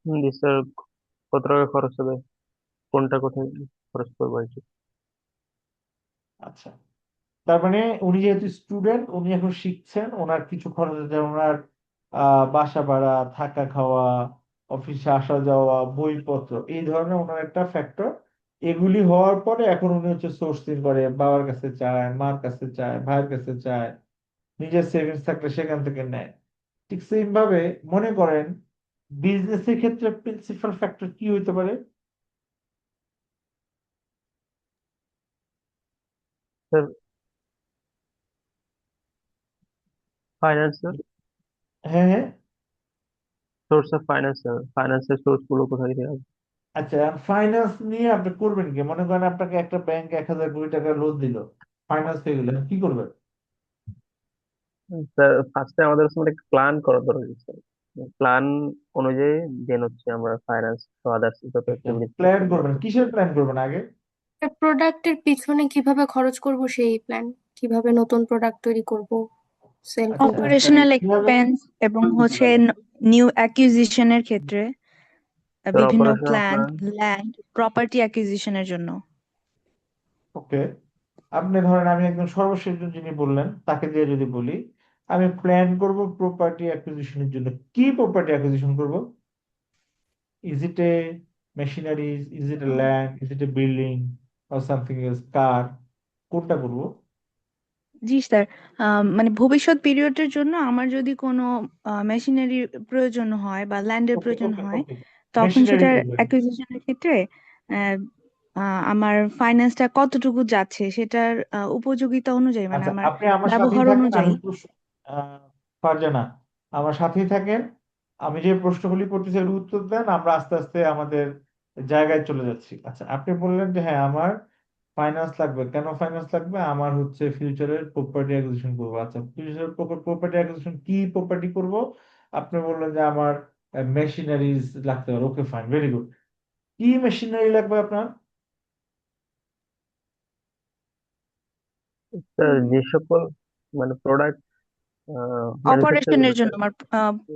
জি স্যার, কত টাকা খরচ হবে, কোনটা কোথায় খরচ করবো আর কি। আচ্ছা, তার মানে উনি যেহেতু স্টুডেন্ট, উনি এখন শিখছেন, ওনার কিছু খরচ আছে, যেমন ওনার বাসা ভাড়া, থাকা খাওয়া, অফিসে আসা যাওয়া, বইপত্র, এই ধরনের ওনার একটা ফ্যাক্টর। এগুলি হওয়ার পরে এখন উনি হচ্ছে সোর্সিং করে, বাবার কাছে চায়, মার কাছে চায়, ভাইয়ের কাছে চায়, নিজের সেভিংস থাকলে সেখান থেকে নেয়। ঠিক সেম ভাবে মনে করেন বিজনেসের ক্ষেত্রে প্রিন্সিপাল ফ্যাক্টর কি হইতে পারে? স্যার ফাইন্যান্স স্যার, হ্যাঁ হ্যাঁ। সোর্স অফ ফাইন্যান্স স্যার, ফাইন্যান্সের সোর্স গুলো কোথায় থেকে আসবে। আচ্ছা, ফাইন্যান্স নিয়ে আপনি করবেন কি? মনে করেন আপনাকে একটা ব্যাংক 1,000 কোটি টাকা লোন দিল, ফাইন্যান্স হয়ে গেলে কি করবেন? স্যার ফার্স্টে আমাদের আসলে একটা প্ল্যান করা দরকার স্যার, প্ল্যান অনুযায়ী দেন হচ্ছে আমরা ফাইন্যান্স তো আদার্স যত অ্যাক্টিভিটিস প্ল্যান করবেন, কিসের প্ল্যান করবেন আগে? প্রোডাক্টের পিছনে কিভাবে খরচ করব সেই প্ল্যান, কিভাবে নতুন প্রোডাক্ট তৈরি করব, সেল করব। আচ্ছা, অপারেশনাল কিভাবে? এক্সপেন্স এবং হচ্ছে নিউ অ্যাকুইজিশনের ক্ষেত্রে স্যার বিভিন্ন operational plan, plan. Land, property অ্যাকুইজিশনের জন্য। ওকে, আপনি ধরেন আমি একদম সর্বশেষ যিনি বললেন তাকে দিয়ে যদি বলি, আমি প্ল্যান করব প্রপার্টি অ্যাকুইজিশনের জন্য, কি প্রপার্টি অ্যাকুইজিশন করব? Is it a machineries, is it a land, is it a building or something else, car, কোনটা করব? জি স্যার, মানে ভবিষ্যৎ পিরিয়ডের জন্য আমার যদি কোনো মেশিনারি প্রয়োজন হয় বা ল্যান্ডের ওকে প্রয়োজন ওকে হয়, ওকে, তখন মেশিনারি সেটার করবেন। অ্যাকুইজিশনের ক্ষেত্রে আহ, আমার ফাইন্যান্সটা কতটুকু যাচ্ছে সেটার উপযোগিতা অনুযায়ী, মানে আচ্ছা, আমার আপনি আমার সাথেই ব্যবহার থাকেন, আমি অনুযায়ী। প্রশ্ন ফারজানা, আমার সাথেই থাকেন। আমি যে প্রশ্নগুলি করতেছি এর উত্তর দেন, আমরা আস্তে আস্তে আমাদের জায়গায় চলে যাচ্ছি। আচ্ছা, আপনি বললেন যে হ্যাঁ আমার ফাইন্যান্স লাগবে, কেন ফাইন্যান্স লাগবে? আমার হচ্ছে ফিউচারের প্রপার্টি অ্যাকুইজিশন করবো। আচ্ছা, ফিউচারের প্রপার্টি অ্যাকুইজিশন, কি প্রপার্টি করব? আপনি বললেন যে আমার মেশিনারিজ লাগতে পারে। Okay fine, very good. কি মেশিনারি লাগবে আপনার? স্যার যে সকল মানে প্রোডাক্ট ম্যানুফ্যাকচার অপারেশনের করবে জন্য, স্যার। আমার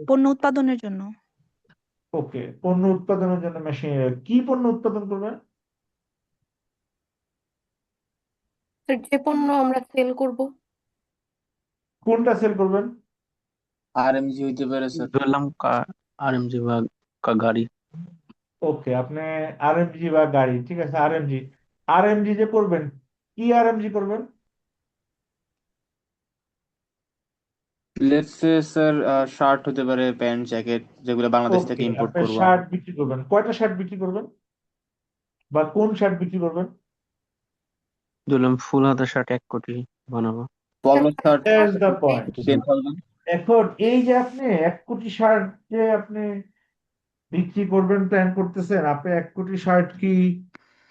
পণ্য উৎপাদনের জন্য। ওকে, পণ্য উৎপাদনের জন্য মেশিনারি, কি পণ্য উৎপাদন করবেন? তো যে পণ্য আমরা সেল করব। কোনটা সেল করবেন? আরএমজি হইতে পারে স্যার, বললাম আরএমজি বা গাড়ি। ওকে, আপনি আরএমজি বা গাড়ি, ঠিক আছে আরএমজি। আরএমজি যে করবেন, কি আরএমজি করবেন? লেটস সে স্যার, শার্ট হতে পারে, প্যান্ট জ্যাকেট, যেগুলো বাংলাদেশ থেকে ওকে, ইম্পোর্ট আপনি করব আমরা। শার্ট বিক্রি করবেন, কয়টা শার্ট বিক্রি করবেন বা কোন শার্ট বিক্রি করবেন? ধরলাম ফুল হাতা শার্ট 1 কোটি বানাবো। পলো শার্ট দ্যাটস দ্য পয়েন্ট। 10,000। এখন এই যে আপনি 1 কোটি শার্ট যে আপনি বিক্রি করবেন প্ল্যান করতেছেন, আপনি 1 কোটি শার্ট কি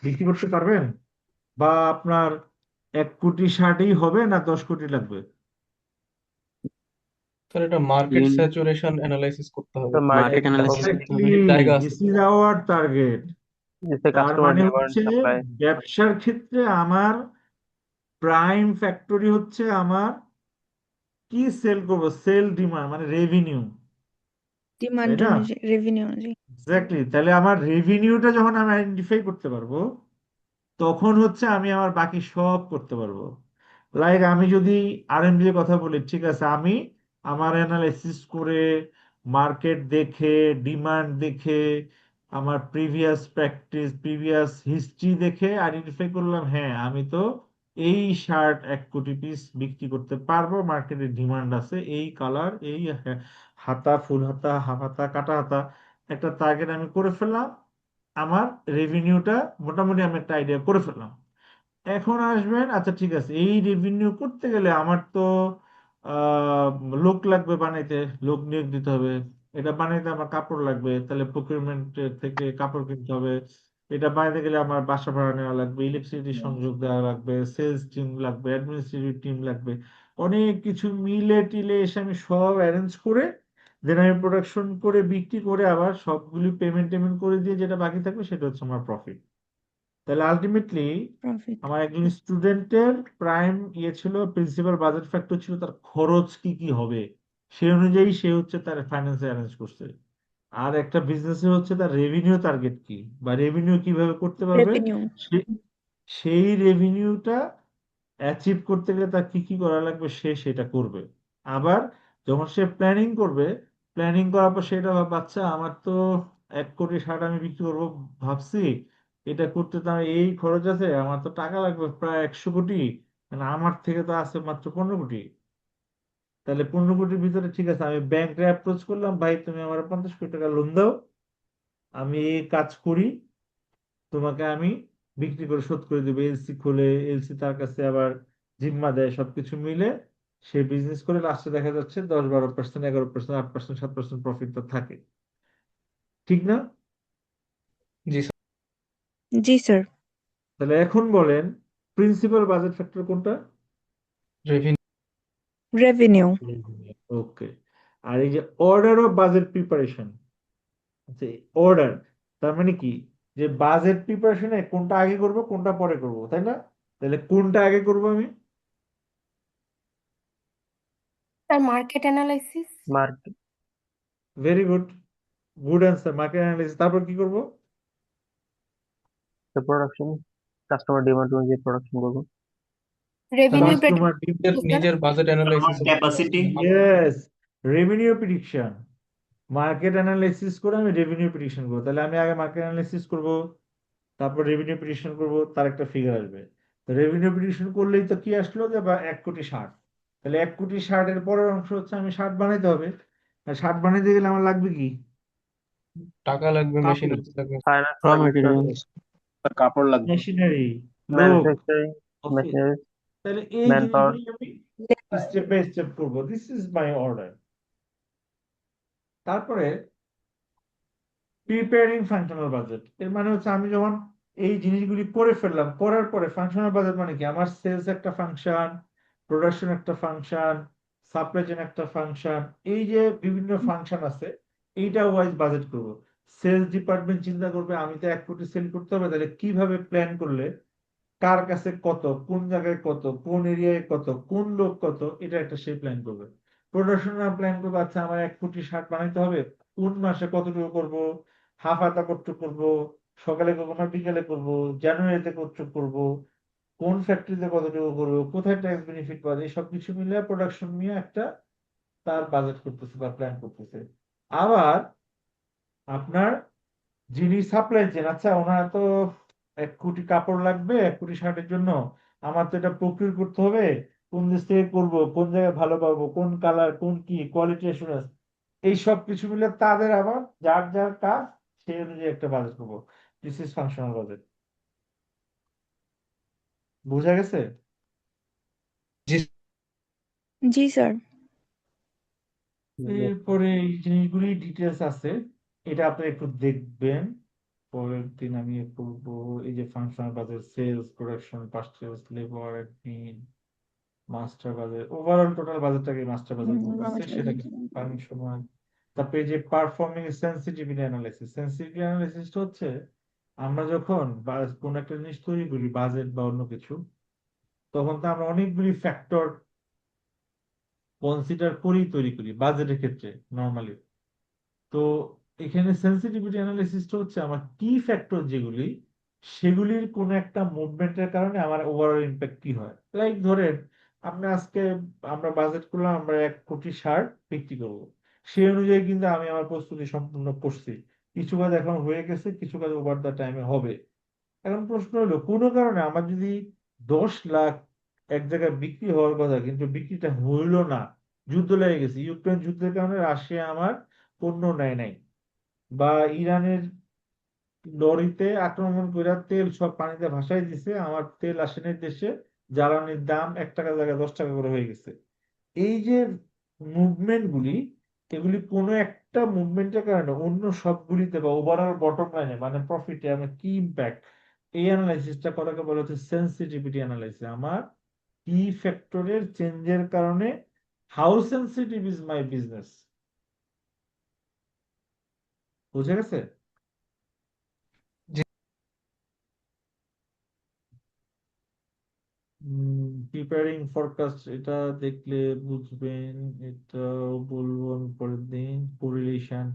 বিক্রি করতে পারবেন? বা আপনার 1 কোটি শার্টই হবে না 10 কোটি লাগবে? স্যার এটা মার্কেট স্যাচুরেশন অ্যানালাইসিস করতে হবে। স্যার মার্কেট মার্কেট অ্যানালাইসিস করতে হবে। এক্স্যাক্টলি, জায়গা আছে দিস ইজ কিনা। Our target. তার কাস্টমার মানে ডিমান্ড হচ্ছে সাপ্লাই। ব্যবসার ক্ষেত্রে আমার প্রাইম ফ্যাক্টরি হচ্ছে আমার কি সেল করব, সেল ডিমান্ড মানে রেভিনিউ। ডিমান্ড তাই না? অনুযায়ী, রেভিনিউ অনুযায়ী। এক্স্যাক্টলি। তাহলে আমার রেভিনিউটা যখন আমি আইডেন্টিফাই করতে পারবো, তখন হচ্ছে আমি আমার বাকি সব করতে পারবো। লাইক আমি যদি আরএমবি এর কথা বলি, ঠিক আছে, আমি আমার অ্যানালাইসিস করে, মার্কেট দেখে, ডিমান্ড দেখে, আমার প্রিভিয়াস প্র্যাকটিস, প্রিভিয়াস হিস্ট্রি দেখে আইডেন্টিফাই করলাম, হ্যাঁ আমি তো এই শার্ট 1 কোটি পিস বিক্রি করতে পারবো, মার্কেটে ডিমান্ড আছে, এই কালার, এই হাতা, ফুল হাতা, হাফ হাতা, কাটা হাতা, একটা টার্গেট আমি করে ফেললাম। আমার রেভিনিউটা মোটামুটি আমি একটা আইডিয়া করে ফেললাম। এখন আসবেন, আচ্ছা ঠিক আছে, এই রেভিনিউ করতে গেলে আমার তো আহ, লোক লাগবে বানাইতে, লোক নিয়োগ দিতে হবে। এটা বানাইতে আমার কাপড় লাগবে, তাহলে প্রকিউরমেন্ট থেকে কাপড় কিনতে হবে। এটা বানাইতে গেলে আমার বাসা ভাড়া নেওয়া লাগবে, ইলেকট্রিসিটি সংযোগ দেওয়া লাগবে, সেলস টিম লাগবে, অ্যাডমিনিস্ট্রেটিভ টিম লাগবে, অনেক কিছু মিলে টিলে এসে আমি সব অ্যারেঞ্জ করে দেন আমি প্রোডাকশন করে বিক্রি করে আবার সবগুলি পেমেন্ট টেমেন্ট করে দিয়ে যেটা বাকি থাকবে সেটা হচ্ছে আমার প্রফিট। তাহলে আলটিমেটলি প্রফিট। আমার একজন স্টুডেন্টের প্রাইম ইয়ে ছিল, প্রিন্সিপাল বাজেট ফ্যাক্টর ছিল তার খরচ কি কি হবে, সেই অনুযায়ী সে হচ্ছে তার ফাইন্যান্স অ্যারেঞ্জ করছে। আর একটা বিজনেসের হচ্ছে তার রেভিনিউ টার্গেট কি, বা রেভিনিউ কিভাবে করতে পারবে, রেভিনিউ। সে- সেই রেভিনিউটা অ্যাচিভ করতে গেলে তার কি কি করা লাগবে সে সেটা করবে। আবার যখন সে প্ল্যানিং করবে, প্ল্যানিং করার পর সেটা ভাববে, আচ্ছা আমার তো 1 কোটি শার্ট আমি বিক্রি করবো ভাবছি, এটা করতে তো আমার এই খরচ আছে, আমার তো টাকা লাগবে প্রায় 100 কোটি, মানে আমার থেকে তো আছে মাত্র 15 কোটি। তাহলে 15 কোটির ভিতরে ঠিক আছে, আমি ব্যাংকে অ্যাপ্রোচ করলাম, ভাই তুমি আমার 50 কোটি টাকা লোন দাও, আমি এই কাজ করি, তোমাকে আমি বিক্রি করে শোধ করে দেবো। এলসি খুলে, এলসি তার কাছে আবার জিম্মা দেয়, সবকিছু মিলে সে বিজনেস করে লাস্টে দেখা যাচ্ছে 10-12%, 11%, 8%, 7% প্রফিট তো থাকে, ঠিক না? জি জি স্যার। তাহলে এখন বলেন, প্রিন্সিপাল বাজেট ফ্যাক্টর কোনটা? স্যার। রেভিনিউ। ওকে। আর এই যে অর্ডার অফ বাজেট প্রিপারেশন, আচ্ছা অর্ডার, তার মানে কি, যে বাজেট প্রিপারেশনে কোনটা আগে করব কোনটা পরে করব, তাই না? তাহলে কোনটা আগে করব আমি? Sir market analysis. Market, very good, good answer, market analysis. তারপর কি করব? প্রোডাকশন, কাস্টমার ডিমান্ড অনুযায়ী প্রোডাকশন করবো। রেভিনিউ কাস্টমার, নিজের প্রেডিকশন স্যার। নিজের বাজেট আমার analysis. Capacity. Yes, revenue prediction. Market analysis করে আমি রেভিনিউ প্রিডিকশন করবো। তাহলে আমি আগে মার্কেট অ্যানালাইসিস করব, তারপর রেভিনিউ প্রিডিকশন করব, তার একটা ফিগার আসবে। তো রেভিনিউ প্রিডিকশন করলেই তো কি আসলো, যে বা 1 কোটি 60। তাহলে 1 কোটি 60-এর পরের অংশ হচ্ছে আমি শার্ট বানাইতে হবে। আর শার্ট বানাইতে গেলে আমার লাগবে কি? টাকা লাগবে, কাপড়, মেশিনারিজ লাগবে। ফাইন্যান্স র লাগবে স্যার, মেটেরিয়ালস, কাপড় লাগবে। মেশিনারি, লোক, ম্যানুফ্যাকচারিং, অফিস। মেশিনারি, তাহলে এই ম্যান পাওয়ার। জিনিসগুলি আমি স্টেপ বাই স্টেপ করবো। This is my order. তারপরে প্রিপেয়ারিং ফাংশনাল বাজেট, এর মানে হচ্ছে আমি যখন এই জিনিসগুলি করে ফেললাম, করার পরে ফাংশনাল বাজেট মানে কি, আমার সেলস একটা ফাংশন, প্রোডাকশন একটা ফাংশন, সাপ্লাই চেইন একটা ফাংশন, এই যে বিভিন্ন ফাংশন আছে, এইটা ওয়াইজ বাজেট করব। সেলস ডিপার্টমেন্ট চিন্তা করবে আমি তো 1 কোটি সেল করতে হবে, তাহলে কিভাবে প্ল্যান করলে, কার কাছে কত, কোন জায়গায় কত, কোন এরিয়ায় কত, কোন লোক কত, এটা একটা সে প্ল্যান করবে। প্রোডাকশনাল প্ল্যান করবে, আচ্ছা আমার 1 কোটি 60 বানাইতে হবে, কোন মাসে কতটুকু করব, হাফ হাতা কতটুকু করব, সকালে করবো না বিকালে করব, জানুয়ারিতে কতটুকু করব, কোন ফ্যাক্টরিতে কতটুকু করব, কোথায় ট্যাক্স বেনিফিট পাওয়া যায়, সব কিছু মিলে প্রোডাকশন নিয়ে একটা তার বাজেট করতেছে বা প্ল্যান করতেছে। আবার আপনার যিনি সাপ্লাই চেন, আচ্ছা ওনার তো 1 কোটি কাপড় লাগবে 1 কোটি 60-এর জন্য, আমার তো এটা প্রকিউর করতে হবে, কোন দেশ থেকে করবো, কোন জায়গায় ভালো পাবো, কোন কালার, কোন কি কোয়ালিটি অ্যাসুরেন্স, এই সব কিছু মিলে তাদের আবার যার যার কাজ সেই অনুযায়ী একটা বাজেট করবো। This is functional budget. বুঝা গেছে? জি জি স্যার। এরপরে এই জিনিসগুলি ডিটেলস আছে, এটা আপনি একটু দেখবেন। পরের দিন আমি করবো এই যে functional budget, sales, production, purchase, labour, admin, master budget, overall total বাজেটটাকে মাস্টার বাজেট বলতেছে, সেটাকে ফাংশনাল। তারপরে যে পারফর্মিং সেন্সিটিভিটি অ্যানালাইসিস, সেন্সিটিভিটি অ্যানালাইসিসটা হচ্ছে আমরা যখন কোন একটা জিনিস তৈরি করি, বাজেট বা অন্য কিছু, তখন তো আমরা অনেকগুলি ফ্যাক্টর কনসিডার করেই তৈরি করি বাজেটের ক্ষেত্রে নর্মালি। তো এখানে সেন্সিটিভিটি অ্যানালাইসিসটা হচ্ছে আমার কি ফ্যাক্টর যেগুলি, সেগুলির কোন একটা মুভমেন্টের কারণে আমার ওভারঅল ইম্প্যাক্ট কি হয়। লাইক ধরেন আমরা আজকে আমরা বাজেট করলাম আমরা 1 কোটি শার্ট বিক্রি করবো, সেই অনুযায়ী কিন্তু আমি আমার প্রস্তুতি সম্পূর্ণ করছি, কিছু কাজ এখন হয়ে গেছে, কিছু কাজ ওভার দ্য টাইমে হবে। এখন প্রশ্ন হলো কোনো কারণে আমার যদি 10 লাখ এক জায়গায় বিক্রি হওয়ার কথা কিন্তু বিক্রিটা হইলো না, যুদ্ধ লেগে গেছে, ইউক্রেন যুদ্ধের কারণে রাশিয়া আমার পণ্য নেয় নাই, বা ইরানের লরিতে আক্রমণ করে তেল সব পানিতে ভাসাই দিছে, আমার তেল আসেনি দেশে, জ্বালানির দাম 1 টাকা জায়গায় 10 টাকা করে হয়ে গেছে। এই যে মুভমেন্ট গুলি, এগুলি কোনো একটা মুভমেন্টের কারণে অন্য সবগুলিতে বা ওভারঅল বটম লাইনে মানে প্রফিটে আমার কি ইম্প্যাক্ট, এই অ্যানালাইসিসটা করাকে বলা হচ্ছে সেন্সিটিভিটি অ্যানালাইসিস। আমার কি ফ্যাক্টরের চেঞ্জের কারণে, how sensitive is my business. বুঝে গেছে? জি প্রিপেয়ারিং ফরকাস্ট এটা দেখলে বুঝবেন, এটা বলবো আমি পরের দিন। কোরিলেশন,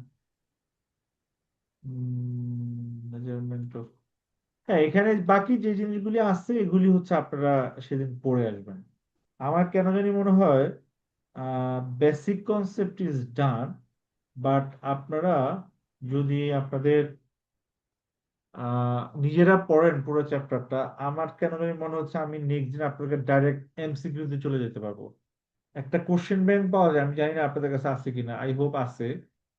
মেজারমেন্ট অফ, হ্যাঁ এখানে বাকি যে জিনিসগুলি আছে এগুলি হচ্ছে আপনারা সেদিন পড়ে আসবেন। আমার কেন জানি মনে হয় basic concept is done, but আপনারা যদি আপনাদের নিজেরা পড়েন পুরো চ্যাপ্টারটা, আমার কেন জানি মনে হচ্ছে আমি নেক্সট দিন আপনাদের ডাইরেক্ট এমসিকিউ তে চলে যেতে পারবো। একটা কোশ্চেন ব্যাংক পাওয়া যায়, আমি জানি না আপনাদের কাছে আছে কিনা, আই হোপ আছে।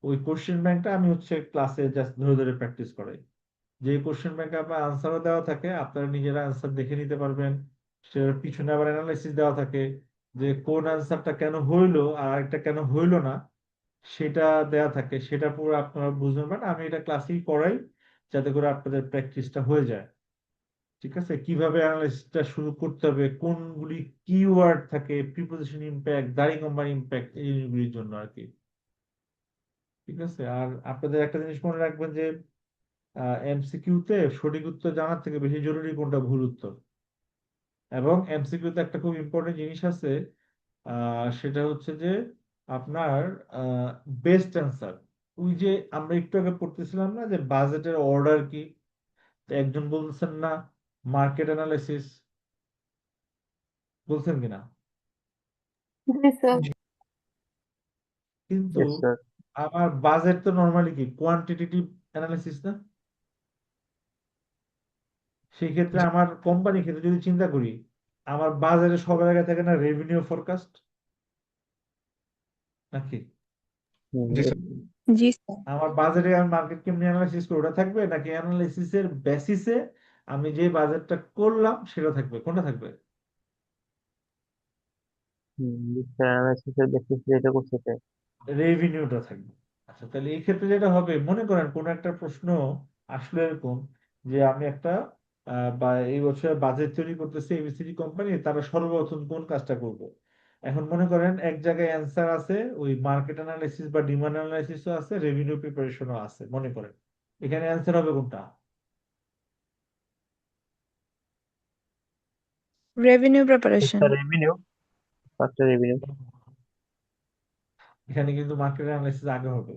ওই কোশ্চেন ব্যাংকটা আমি হচ্ছে ক্লাসে জাস্ট ধরে ধরে প্র্যাকটিস করাই। যে কোশ্চেন ব্যাংকে আপনার আনসারও দেওয়া থাকে, আপনারা নিজেরা আনসার দেখে নিতে পারবেন। সেটার পিছনে আবার অ্যানালাইসিস দেওয়া থাকে, যে কোন আনসারটা কেন হইলো আর আরেকটা কেন হইলো না, সেটা দেয়া থাকে, সেটা পুরো আপনারা বুঝতে পারেন। আমি এটা ক্লাসেই করাই যাতে করে আপনাদের প্র্যাকটিসটা হয়ে যায়। ঠিক আছে, কিভাবে অ্যানালাইসিসটা শুরু করতে হবে, কোনগুলি কিওয়ার্ড থাকে, প্রিপোজিশন ইম্প্যাক্ট, দাঁড়ি কম্বার ইম্প্যাক্ট, এই জিনিসগুলির জন্য আর কি। ঠিক আছে, আর আপনাদের একটা জিনিস মনে রাখবেন যে এমসিকিউ তে সঠিক উত্তর জানার থেকে বেশি জরুরি কোনটা ভুল উত্তর। এবং এমসিকিউ তে একটা খুব ইম্পর্টেন্ট জিনিস আছে, সেটা হচ্ছে যে আপনার বেস্ট অ্যান্সার। ওই যে আমরা একটু আগে পড়তেছিলাম না যে বাজেটের অর্ডার কি, তো একজন বলছেন না মার্কেট অ্যানালাইসিস, বলছেন কিনা? জি স্যার। জি কিন্তু ইয়েস স্যার। আমার বাজেট তো নর্মালি কি কোয়ান্টিটেটিভ অ্যানালিসিস না? সেই ক্ষেত্রে জি আমার কোম্পানি ক্ষেত্রে যদি চিন্তা করি, আমার বাজারে সবার আগে থাকে না রেভিনিউ ফরকাস্ট, নাকি? জি জি। স্যার। জি স্যার। আমার বাজারে আমি মার্কেট কেমনি অ্যানালাইসিস করি ওটা থাকবে, নাকি অ্যানালাইসিসের বেসিসে আমি যে বাজারটা করলাম সেটা থাকবে, কোনটা থাকবে? অ্যানালাইসিসের বেসিস যেটা করছে স্যার। রেভিনিউটা থাকবে। আচ্ছা, তাহলে এই ক্ষেত্রে যেটা হবে, মনে করেন কোন একটা প্রশ্ন আসলে এরকম যে আমি একটা বা এই বছর বাজেট তৈরি করতেছে এবিসিডি কোম্পানি, তারা সর্বপ্রথম কোন কাজটা করব। এখন মনে করেন এক জায়গায় অ্যান্সার আছে, ওই মার্কেট অ্যানালাইসিস বা ডিমান্ড অ্যানালাইসিসও আছে, রেভিনিউ প্রিপারেশনও আছে, মনে করেন এখানে অ্যান্সার হবে কোনটা? Revenue preparation. Sir revenue, first revenue. এখানে কিন্তু মার্কেট অ্যানালাইসিস আগে হবে,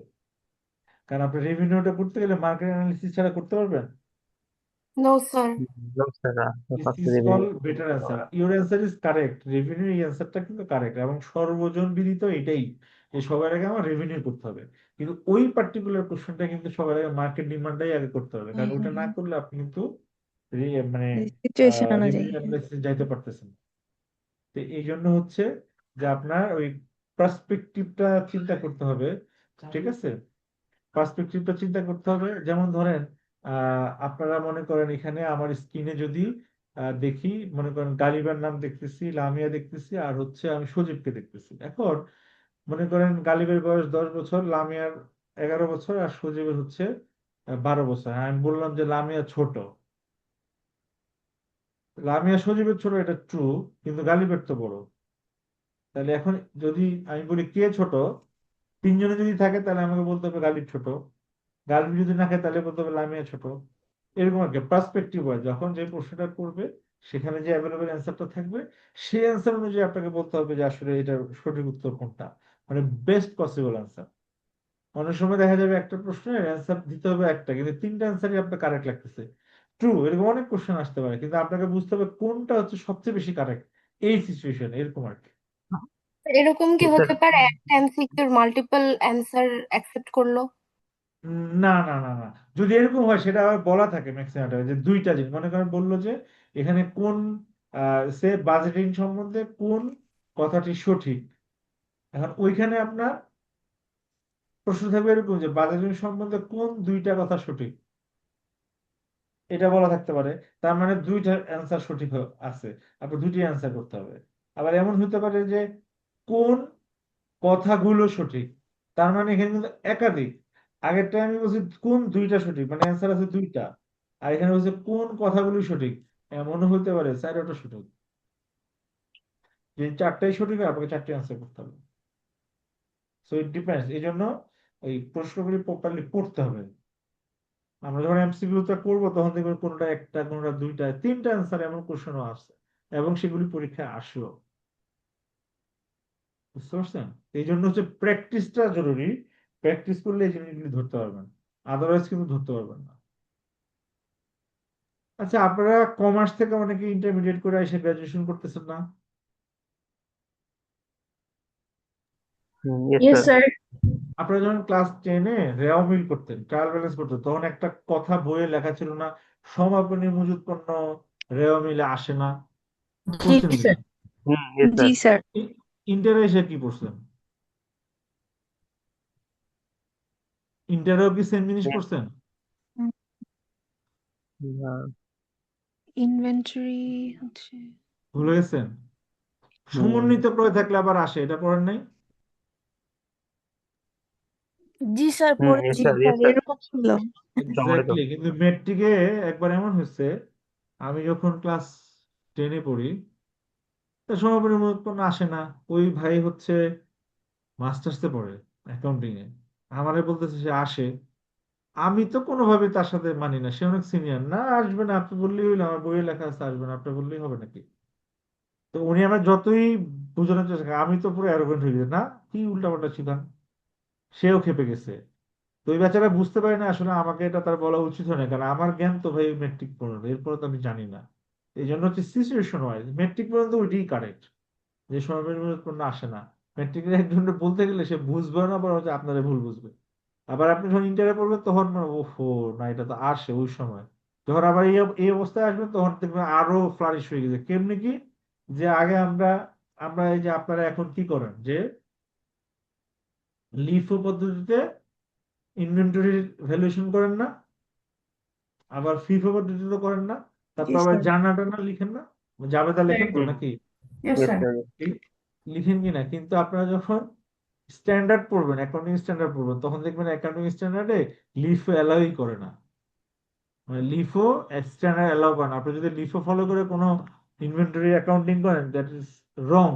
কারণ আপনি রেভিনিউটা করতে গেলে মার্কেট অ্যানালাইসিস ছাড়া করতে পারবেন? No sir. Sir This first is revenue. called better answer. Your answer is correct. Revenue এই অ্যান্সারটা কিন্তু কারেক্ট এবং সর্বজন বিদিত এটাই, যে সবার আগে আমার রেভিনিউ করতে হবে। কিন্তু ওই পার্টিকুলার কোশ্চেনটা কিন্তু সবার আগে মার্কেট ডিমান্ডটাই আগে করতে হবে, কারণ ওটা না করলে আপনি কিন্তু মানে সিচুয়েশন অনুযায়ী। রেভিনিউ অ্যানালাইসিস যাইতে পারতেছেন না। তো এই জন্য হচ্ছে যে আপনার ওই পার্সপেক্টিভটা চিন্তা করতে হবে। ঠিক আছে, পার্সপেক্টিভটা চিন্তা করতে হবে। যেমন ধরেন আপনারা মনে করেন এখানে আমার স্ক্রিনে যদি দেখি, মনে করেন গালিবার নাম দেখতেছি, লামিয়া দেখতেছি, আর হচ্ছে আমি সজীবকে দেখতেছি। এখন মনে করেন গালিবের বয়স 10 বছর, লামিয়ার 11 বছর, আর সজীবের হচ্ছে 12 বছর। আমি বললাম যে লামিয়া ছোট, লামিয়া সজীবের ছোট, এটা ট্রু, কিন্তু গালিবের তো বড়। তাহলে এখন যদি আমি বলি কে ছোট, তিনজনে যদি থাকে তাহলে আমাকে বলতে হবে গালিব ছোট, গালিব যদি না থাকে তাহলে বলতে হবে লামিয়া ছোট। এরকম আর কি পার্সপেক্টিভ হয়, যখন যে প্রশ্নটা করবে সেখানে যে অ্যাভেলেবেল অ্যান্সারটা থাকবে, সেই অ্যান্সার অনুযায়ী আপনাকে বলতে হবে যে আসলে এটার সঠিক উত্তর কোনটা, মানে বেস্ট পসিবল অ্যান্সার। অনেক সময় দেখা যাবে একটা প্রশ্নের অ্যান্সার দিতে হবে একটা, কিন্তু তিনটা অ্যান্সারই আপনার কারেক্ট লাগতেছে। ট্রু, এরকম অনেক কোশ্চেন আসতে পারে, কিন্তু আপনাকে বুঝতে হবে কোনটা হচ্ছে সবচেয়ে বেশি কারেক্ট এই সিচুয়েশন, এরকম আর কি। এরকম কি স্যার হতে পারে একটা এমসিকিউর মাল্টিপল অ্যান্সার অ্যাকসেপ্ট করলো? না না না না, যদি এরকম হয় সেটা আবার বলা থাকে ম্যাক্সিমাম যে দুইটা জিনিস, মনে করেন বললো যে এখানে কোন সে বাজেটিং সম্বন্ধে কোন কথাটি সঠিক, এখন ওইখানে আপনার প্রশ্ন থাকবে এরকম যে বাজেটিং সম্বন্ধে কোন দুইটা কথা সঠিক, এটা বলা থাকতে পারে। তার মানে দুইটা অ্যান্সার সঠিক আছে, আপনার দুইটি অ্যান্সার করতে হবে। আবার এমন হতে পারে যে কোন কথাগুলো সঠিক, তার মানে এখানে কিন্তু একাধিক। আগেরটা আমি বলছি কোন দুইটা সঠিক, মানে অ্যান্সার আছে দুইটা, আর এখানে বলছে কোন কথাগুলো সঠিক, এমনও হতে পারে চারটা সঠিক। যে চারটাই সঠিক হয় আপনাকে চারটে অ্যান্সার করতে হবে। সো ইট ডিপেন্ডস, এই জন্য এই প্রশ্নগুলি প্রপারলি পড়তে হবে। আমরা যখন এমসিকিউটা করবো তখন দেখবেন কোনটা একটা, কোনটা দুইটা, তিনটা অ্যান্সার এমন কোশ্চেনও আসছে, এবং সেগুলি পরীক্ষায় আসলো। বুঝতে পারছেন? এই জন্য হচ্ছে প্র্যাকটিসটা জরুরি। প্র্যাকটিস করলে এই জিনিসগুলি ধরতে পারবেন, আদারওয়াইজ কিন্তু ধরতে পারবেন না। আচ্ছা, আপনারা কমার্স থেকে অনেকে ইন্টারমিডিয়েট করে এসে গ্রাজুয়েশন করতেছেন না? Yes yes sir. স্যার। আপনারা যখন ক্লাস 10-এ রেওয়া মিল করতেন, ট্রায়াল ব্যালেন্স করতেন, তখন একটা কথা বইয়ে লেখা ছিল না, সমাপনী মজুত পণ্য রেওয়া মিলে আসে না? জি পড়ছেন স্যার। কিনা? ইয়েস জি স্যার। স্যার। ইন্টারে এসে কি পড়ছেন? ইন্টারেও কি সেম জিনিস পড়ছেন? ইনভেন্টরি হচ্ছে। ভুলে গেছেন? সমন্বিত ক্রয় থাকলে আবার আসে, এটা পড়েন নাই? জি স্যার ইয়েস পড়েছি। Sir, sir yes sir. এরকম ছিল। সমন্বিত। এক্স্যাক্টলি, কিন্তু মেট্রিকে একবার এমন হয়েছে, আমি যখন ক্লাস 10-এ পড়ি, তা সমাপনী মজুত পণ্য আসে না। ওই ভাই হচ্ছে মাস্টার্সে পড়ে অ্যাকাউন্টিং এ, আমারে বলতেছে সে আসে। আমি তো কোনোভাবে তার সাথে মানি না, সে অনেক সিনিয়র, না আসবে না, আপনি বললেই হইলো, আমার বইয়ে লেখা আছে আসবে না, আপনি বললেই হবে নাকি? তো উনি আমার যতই বোঝানোর চেষ্টা করেন, আমি তো পুরো অ্যারোগেন্ট হয়ে গেছি, না কি উল্টাপাল্টা শিখান। সেও খেপে গেছে। তো ওই বেচারা বুঝতে পারে না আসলে আমাকে এটা তার বলা উচিত হয় না, কারণ আমার জ্ঞান তো ভাই মেট্রিক পর্যন্ত, এরপরে তো আমি জানি না। এই জন্য হচ্ছে সিচুয়েশন ওয়াইজ মেট্রিক পর্যন্ত ওইটাই কারেক্ট, যে সময় আসে না। মেট্রিকের একজনকে বলতে গেলে সে বুঝবে না, বরং হচ্ছে আপনারা ভুল বুঝবে। আবার আপনি যখন ইন্টারে পড়বেন তখন ওহো, না এটা তো আসে ওই সময়। যখন আবার এই অবস্থায় আসবেন তখন দেখবেন আরো ফ্লারিশ হয়ে গেছে। কেমনি কি, যে আগে আমরা আমরা এই যে আপনারা এখন কি করেন যে লিফো পদ্ধতিতে ইনভেন্টরি ভ্যালুয়েশন করেন না, আবার ফিফো পদ্ধতিতে করেন না, জি তারপর আবার স্যার। জানা টানা লিখেন না, জাবেদা লেখেন তো হুম। নাকি? Yes yes sir. স্যার। লিখেন কিনা? কিন্তু আপনারা যখন স্ট্যান্ডার্ড পড়বেন, অ্যাকাউন্টিং স্ট্যান্ডার্ড পড়বেন, তখন দেখবেন অ্যাকাউন্টিং স্ট্যান্ডার্ডে লিফো অ্যালাউই করে না। মানে লিফো স্ট্যান্ডার্ড অ্যালাউ করে না। আপনি যদি লিফো ফলো করে কোনো ইনভেন্টরি অ্যাকাউন্টিং করেন, that is wrong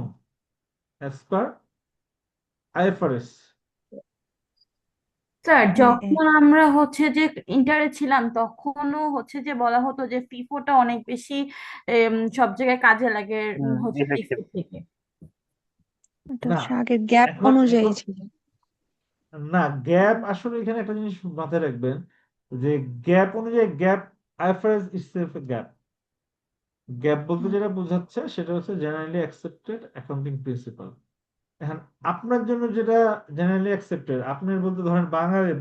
as per IFRS. Sir হ্যাঁ। যখন আমরা হচ্ছে যে ইন্টারে ছিলাম তখনও হচ্ছে যে বলা হতো যে ফিফোটা অনেক বেশি সব জায়গায় কাজে লাগে হচ্ছে ইফেক্টিভ। লিফো থেকে। এটা না, হচ্ছে আগের গ্যাপ এখন অনুযায়ী এখন ছিল। না, গ্যাপ আসলে এখানে একটা জিনিস মাথায় রাখবেন, যে গ্যাপ অনুযায়ী গ্যাপ আইএফআরএস ইটসেলফ এ গ্যাপ। গ্যাপ বলতে যেটা বোঝাচ্ছে সেটা হচ্ছে জেনারেলি অ্যাকসেপ্টেড অ্যাকাউন্টিং প্রিন্সিপাল। এখন আপনার জন্য যেটা জেনারেলি অ্যাকসেপ্টেড, আপনার বলতে ধরেন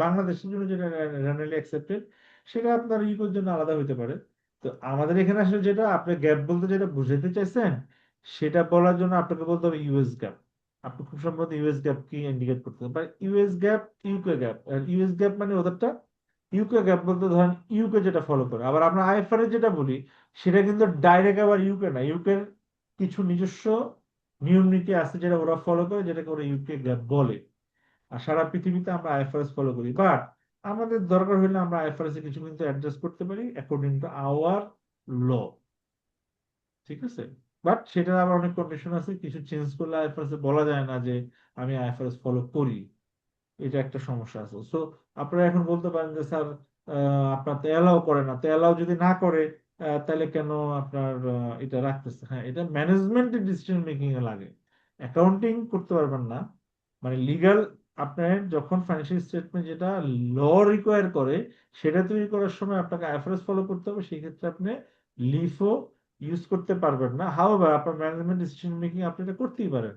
বাংলাদেশের জন্য যেটা জেনারেলি অ্যাকসেপ্টেড, সেটা আপনার ইউকের জন্য আলাদা হতে পারে। তো আমাদের এখানে আসলে যেটা আপনি গ্যাপ বলতে যেটা বুঝাতে চাইছেন, সেটা বলার জন্য আপনাকে বলতে হবে ইউএস গ্যাপ। আপনি খুব সম্ভবত ইউএস গ্যাপ কি ইন্ডিকেট করতে হবে, US gap, UK gap. US gap মানে ওদেরটা, ইউকে গ্যাপ বলতে ধরেন ইউকে যেটা ফলো করে। আবার আমরা আইএফআরএস যেটা বলি, সেটা কিন্তু ডাইরেক্ট আবার ইউকে না, ইউকের কিছু নিজস্ব নিয়ম নীতি আছে যেটা ওরা ফলো করে, যেটাকে ওরা ইউকে গ্যাপ বলে। আর সারা পৃথিবীতে আমরা আইএফআরএস ফলো করি, বাট আমাদের দরকার হলে আমরা আইএফআরএস এ কিছু কিন্তু অ্যাডজাস্ট করতে পারি অ্যাকর্ডিং টু আওয়ার ল। ঠিক আছে? বাট সেটার আবার অনেক কন্ডিশন আছে, কিছু চেঞ্জ করলে আইএফআরএস এ বলা যায় না যে আমি আইএফআরএস ফলো করি। এটা একটা সমস্যা আছে। সো আপনারা এখন বলতে পারেন যে স্যার আপনার তো অ্যালাউ করে না, তো অ্যালাউ যদি না করে তাহলে কেন আপনার এটা রাখতেছে? হ্যাঁ, এটা ম্যানেজমেন্টের ডিসিশন মেকিং এ লাগে, অ্যাকাউন্টিং করতে পারবেন না। মানে লিগাল আপনার যখন ফাইন্যান্সিয়াল স্টেটমেন্ট যেটা ল রিকোয়ার করে সেটা তৈরি করার সময় আপনাকে আইএফআরএস ফলো করতে হবে, সেই ক্ষেত্রে আপনি লিফও ইউজ করতে পারবেন না। হাউএভার আপনার ম্যানেজমেন্ট ডিসিশন মেকিং আপনি এটা করতেই পারেন।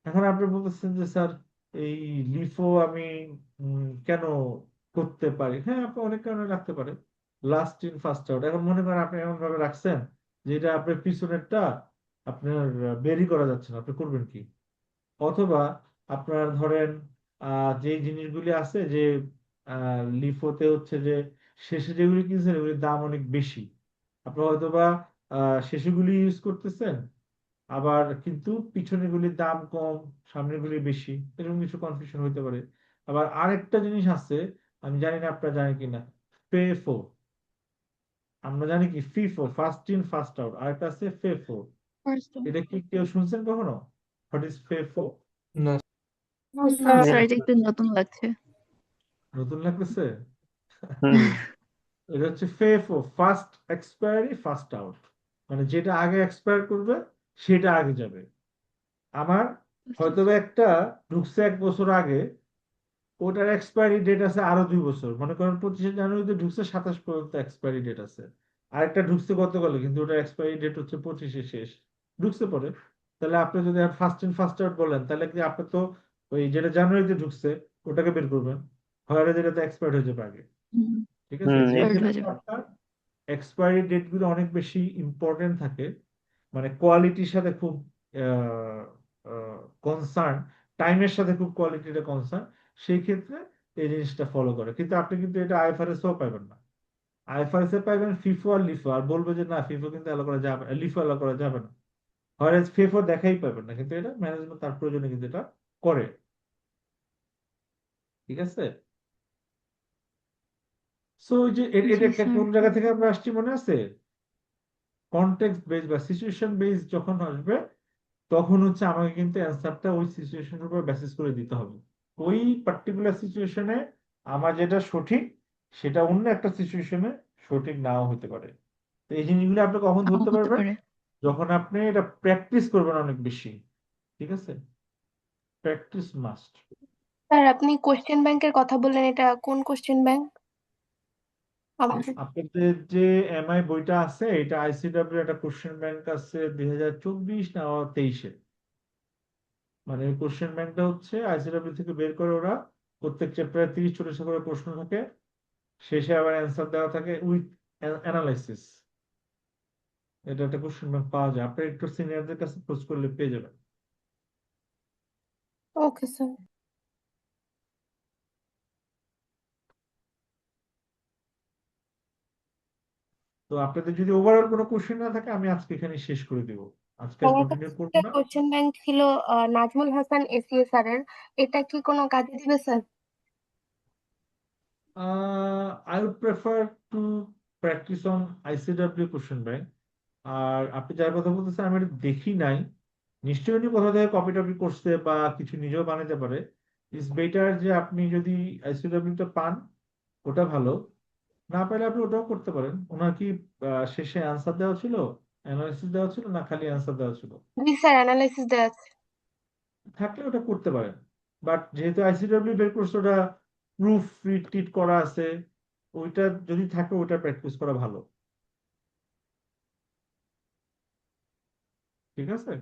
এখন আপনি বলতেছেন যে স্যার এই লিফো আমি কেন করতে পারি? হ্যাঁ, আপনি অনেক কারণে রাখতে পারেন। লাস্ট ইন ফার্স্ট আউট, এখন মনে করেন আপনি এমন ভাবে রাখছেন যে এটা আপনার পিছনেরটা আপনার বেরই করা যাচ্ছে না, আপনি করবেন কি? অথবা আপনার ধরেন যে জিনিসগুলি আছে যে লিফোতে হচ্ছে যে শেষে যেগুলি কিনছেন এগুলির দাম অনেক বেশি, আপনি হয়তোবা শেষেগুলি ইউজ করতেছেন, আবার কিন্তু পিছনেগুলির দাম কম, সামনেগুলি বেশি, এরকম কিছু কনফিউশন হতে পারে। আবার আরেকটা জিনিস আছে, আমি জানি না আপনারা জানেন কিনা, ফেফো। আমরা জানি কি FIFO, first in first out, আরেকটা আছে ফেফো। এটা কি কেউ শুনছেন কখনো? What is FEFO? না। না স্যার স্যার, এটা একটু নতুন লাগছে। নতুন লাগতেছে? হুম এটা হচ্ছে ফেফো, ফার্স্ট এক্সপায়ারি ফার্স্ট আউট, মানে যেটা আগে এক্সপায়ার করবে সেটা আগে যাবে। আমার হয়তোবা একটা ঢুকছে 1 বছর আগে, ওটার এক্সপায়ারি ডেট আছে আরো 2 বছর, মনে করেন 25শে জানুয়ারিতে ঢুকছে, 27 পর্যন্ত এক্সপায়ারি ডেট আছে। আরেকটা ঢুকছে গতকালে, কিন্তু ওটার এক্সপায়ারি ডেট হচ্ছে 25-এ শেষ, ঢুকছে পরে। তাহলে আপনি যদি ফার্স্ট ইন ফার্স্ট আউট বলেন, তাহলে কি আপনি তো ওই যেটা জানুয়ারিতে ঢুকছে ওটাকে বের করবেন, হয় যেটাতে এক্সপায়ার হয়ে যাবে আগে। হুম, ঠিক আছে, যে এক্সপায়ার্ড হয়ে ক্ষেত্রে যাবে। আপনার এক্সপায়ারি ডেট গুলো অনেক বেশি ইম্পর্টেন্ট থাকে, মানে কোয়ালিটির সাথে খুব কনসার্ন, টাইমের সাথে খুব কোয়ালিটিটা কনসার্ন, সেই ক্ষেত্রে এই জিনিসটা ফলো করে। কিন্তু আপনি কিন্তু এটা আইএফআরএস এও পাবেন না। আইএফআরএস এ পাইবেন ফিফো আর লিফো, আর বলবে যে না ফিফো কিন্তু অ্যালো করা যাবে, লিফো অ্যালো করা যাবে না, হয় ফিফো দেখাই পাবেন না, কিন্তু এটা ম্যানেজমেন্ট তার প্রয়োজনে কিন্তু এটা করে। ঠিক আছে, সো ওই যে এটা জি একটা স্যার। কোন জায়গা থেকে আমরা আসছি মনে আছে? কনটেক্সট বেস বা সিচুয়েশন বেস যখন আসবে, তখন হচ্ছে আমাকে কিন্তু অ্যান্সারটা ওই সিচুয়েশনের উপর বেসিস করে দিতে হবে। ওই পার্টিকুলার সিচুয়েশনে আমার যেটা সঠিক, সেটা অন্য একটা সিচুয়েশনে সঠিক নাও হতে পারে। তো এই জিনিসগুলো আপনি কখন নাও ধরতে হতে পারবেন? পারে। যখন আপনি এটা প্র্যাকটিস করবেন অনেক বেশি। ঠিক আছে, প্র্যাকটিস মাস্ট। স্যার আপনি কোশ্চেন ব্যাংকের কথা বললেন, এটা কোন কোশ্চেন ব্যাংক আমাদের? আপনাদের যে এমআই বইটা আছে, এটা আইসিডব্লিউ একটা কোশ্চেন ব্যাংক আছে 2024 না 23-এ, মানে ওই কোশ্চেন ব্যাংকটা হচ্ছে আইসিডব্লিউ থেকে বের করে ওরা, প্রত্যেক চ্যাপ্টারে 30-40টা করে প্রশ্ন থাকে, শেষে আবার অ্যান্সার দেওয়া থাকে উইথ অ্যানালাইসিস। এটা একটা কোশ্চেন ব্যাংক পাওয়া যায়, আপনি একটু সিনিয়রদের কাছে খোঁজ করলে পেয়ে যাবেন। Okay sir. তো আপনাদের যদি ওভারঅল কোনো কোশ্চেন না থাকে, আমি আজকে এখানে শেষ করে দিব, আজকে আর আমার কাছে কন্টিনিউ করবো একটা না। কোশ্চেন ব্যাংক ছিল নাজমুল হাসান এসিএ স্যারের, এটা কি কোনো কাজে দিবে sir? I would prefer to practise on ICW question bank. আর আপনি যার কথা বলতেছেন আমি এটা দেখি নাই, নিশ্চয়ই উনি কোথা থেকে কপি টপি করছে বা কিছু নিজেও বানাতে পারে। ইটস বেটার যে আপনি যদি আইসিডব্লিউটা পান, ওটা ভালো। না পারলে আপনি ওটাও করতে পারেন। ওনার কি শেষে অ্যান্সার দেওয়া ছিল, অ্যানালিসিস দেওয়া ছিল, না খালি অ্যান্সার দেওয়া ছিল? জি স্যার, অ্যানালাইসিস দেওয়া আছে। থাকলে ওটা করতে পারেন, বাট যেহেতু আইসিডব্লিউ বের করছে, ওটা প্রুফ রিড করা আছে, ওইটা যদি থাকে ওটা প্র্যাকটিস করা ভালো। ঠিক আছে,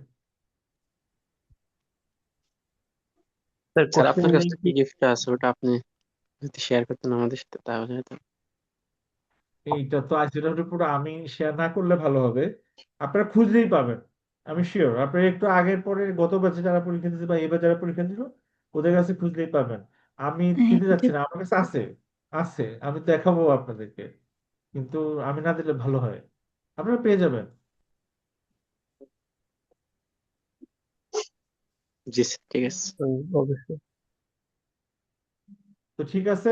স্যার স্যার কোশ্চেন আপনার কাছে ব্যাংক কি গিফট আছে, ওটা আপনি যদি শেয়ার করতেন আমাদের সাথে তাহলে হয়তো। এইটা তো আইসিডব্লিউ পুরো আমি শেয়ার না করলে ভালো হবে, আপনারা খুঁজলেই পাবেন। আমি শিওর আপনারা একটু আগের পরে গত ব্যাচে যারা পরীক্ষা দিচ্ছে বা এবার যারা পরীক্ষা দিল, ওদের কাছে খুঁজলেই পাবেন। আমি হ্যাঁ, দিতে যাচ্ছি না, আমার কাছে আছে, আছে, আমি দেখাবো আপনাদেরকে, কিন্তু আমি না দিলে ভালো হয়, আপনারা পেয়ে যাবেন। জি স্যার, ঠিক আছে। অবশ্যই। তো ঠিক আছে,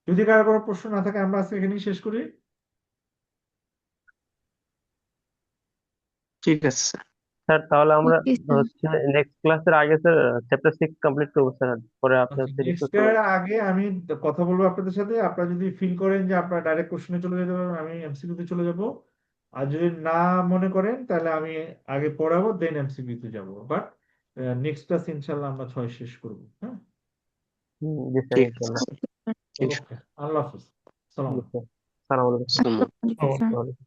যদি কারো কোনো প্রশ্ন না থাকে আমরা আজকে এখানেই শেষ করি। ঠিক আছে স্যার। স্যার তাহলে আমরা ওকে স্যার। হচ্ছে নেক্সট ক্লাসের আগে স্যার চ্যাপ্টার 6 কমপ্লিট করবো স্যার, পরে আপনি হচ্ছে নেক্সট ডিসকাস করবেন। আগে আমি কথা বলবো আপনাদের সাথে, আপনারা যদি ফিল করেন যে আপনারা ডাইরেক্ট কোশ্চেনে চলে যেতে পারবেন, আমি এমসিকিউ তে চলে যাব। আর যদি না মনে করেন, তাহলে আমি আগে পড়াবো দেন এমসিকিউ তে যাবো। বাট নেক্সট ক্লাস ইনশাল্লাহ আমরা 6 শেষ করবো। হ্যাঁ। জি স্যার ঠিক আছে ইনশাল্লাহ। স্যার। ওকে, আল্লাহ হাফিজ, সালাম জি আলাইকুম। স্যার, সালাম আলাইকুম। আসসালামু আলাইকুম। স্যার। ওয়ালাইকুম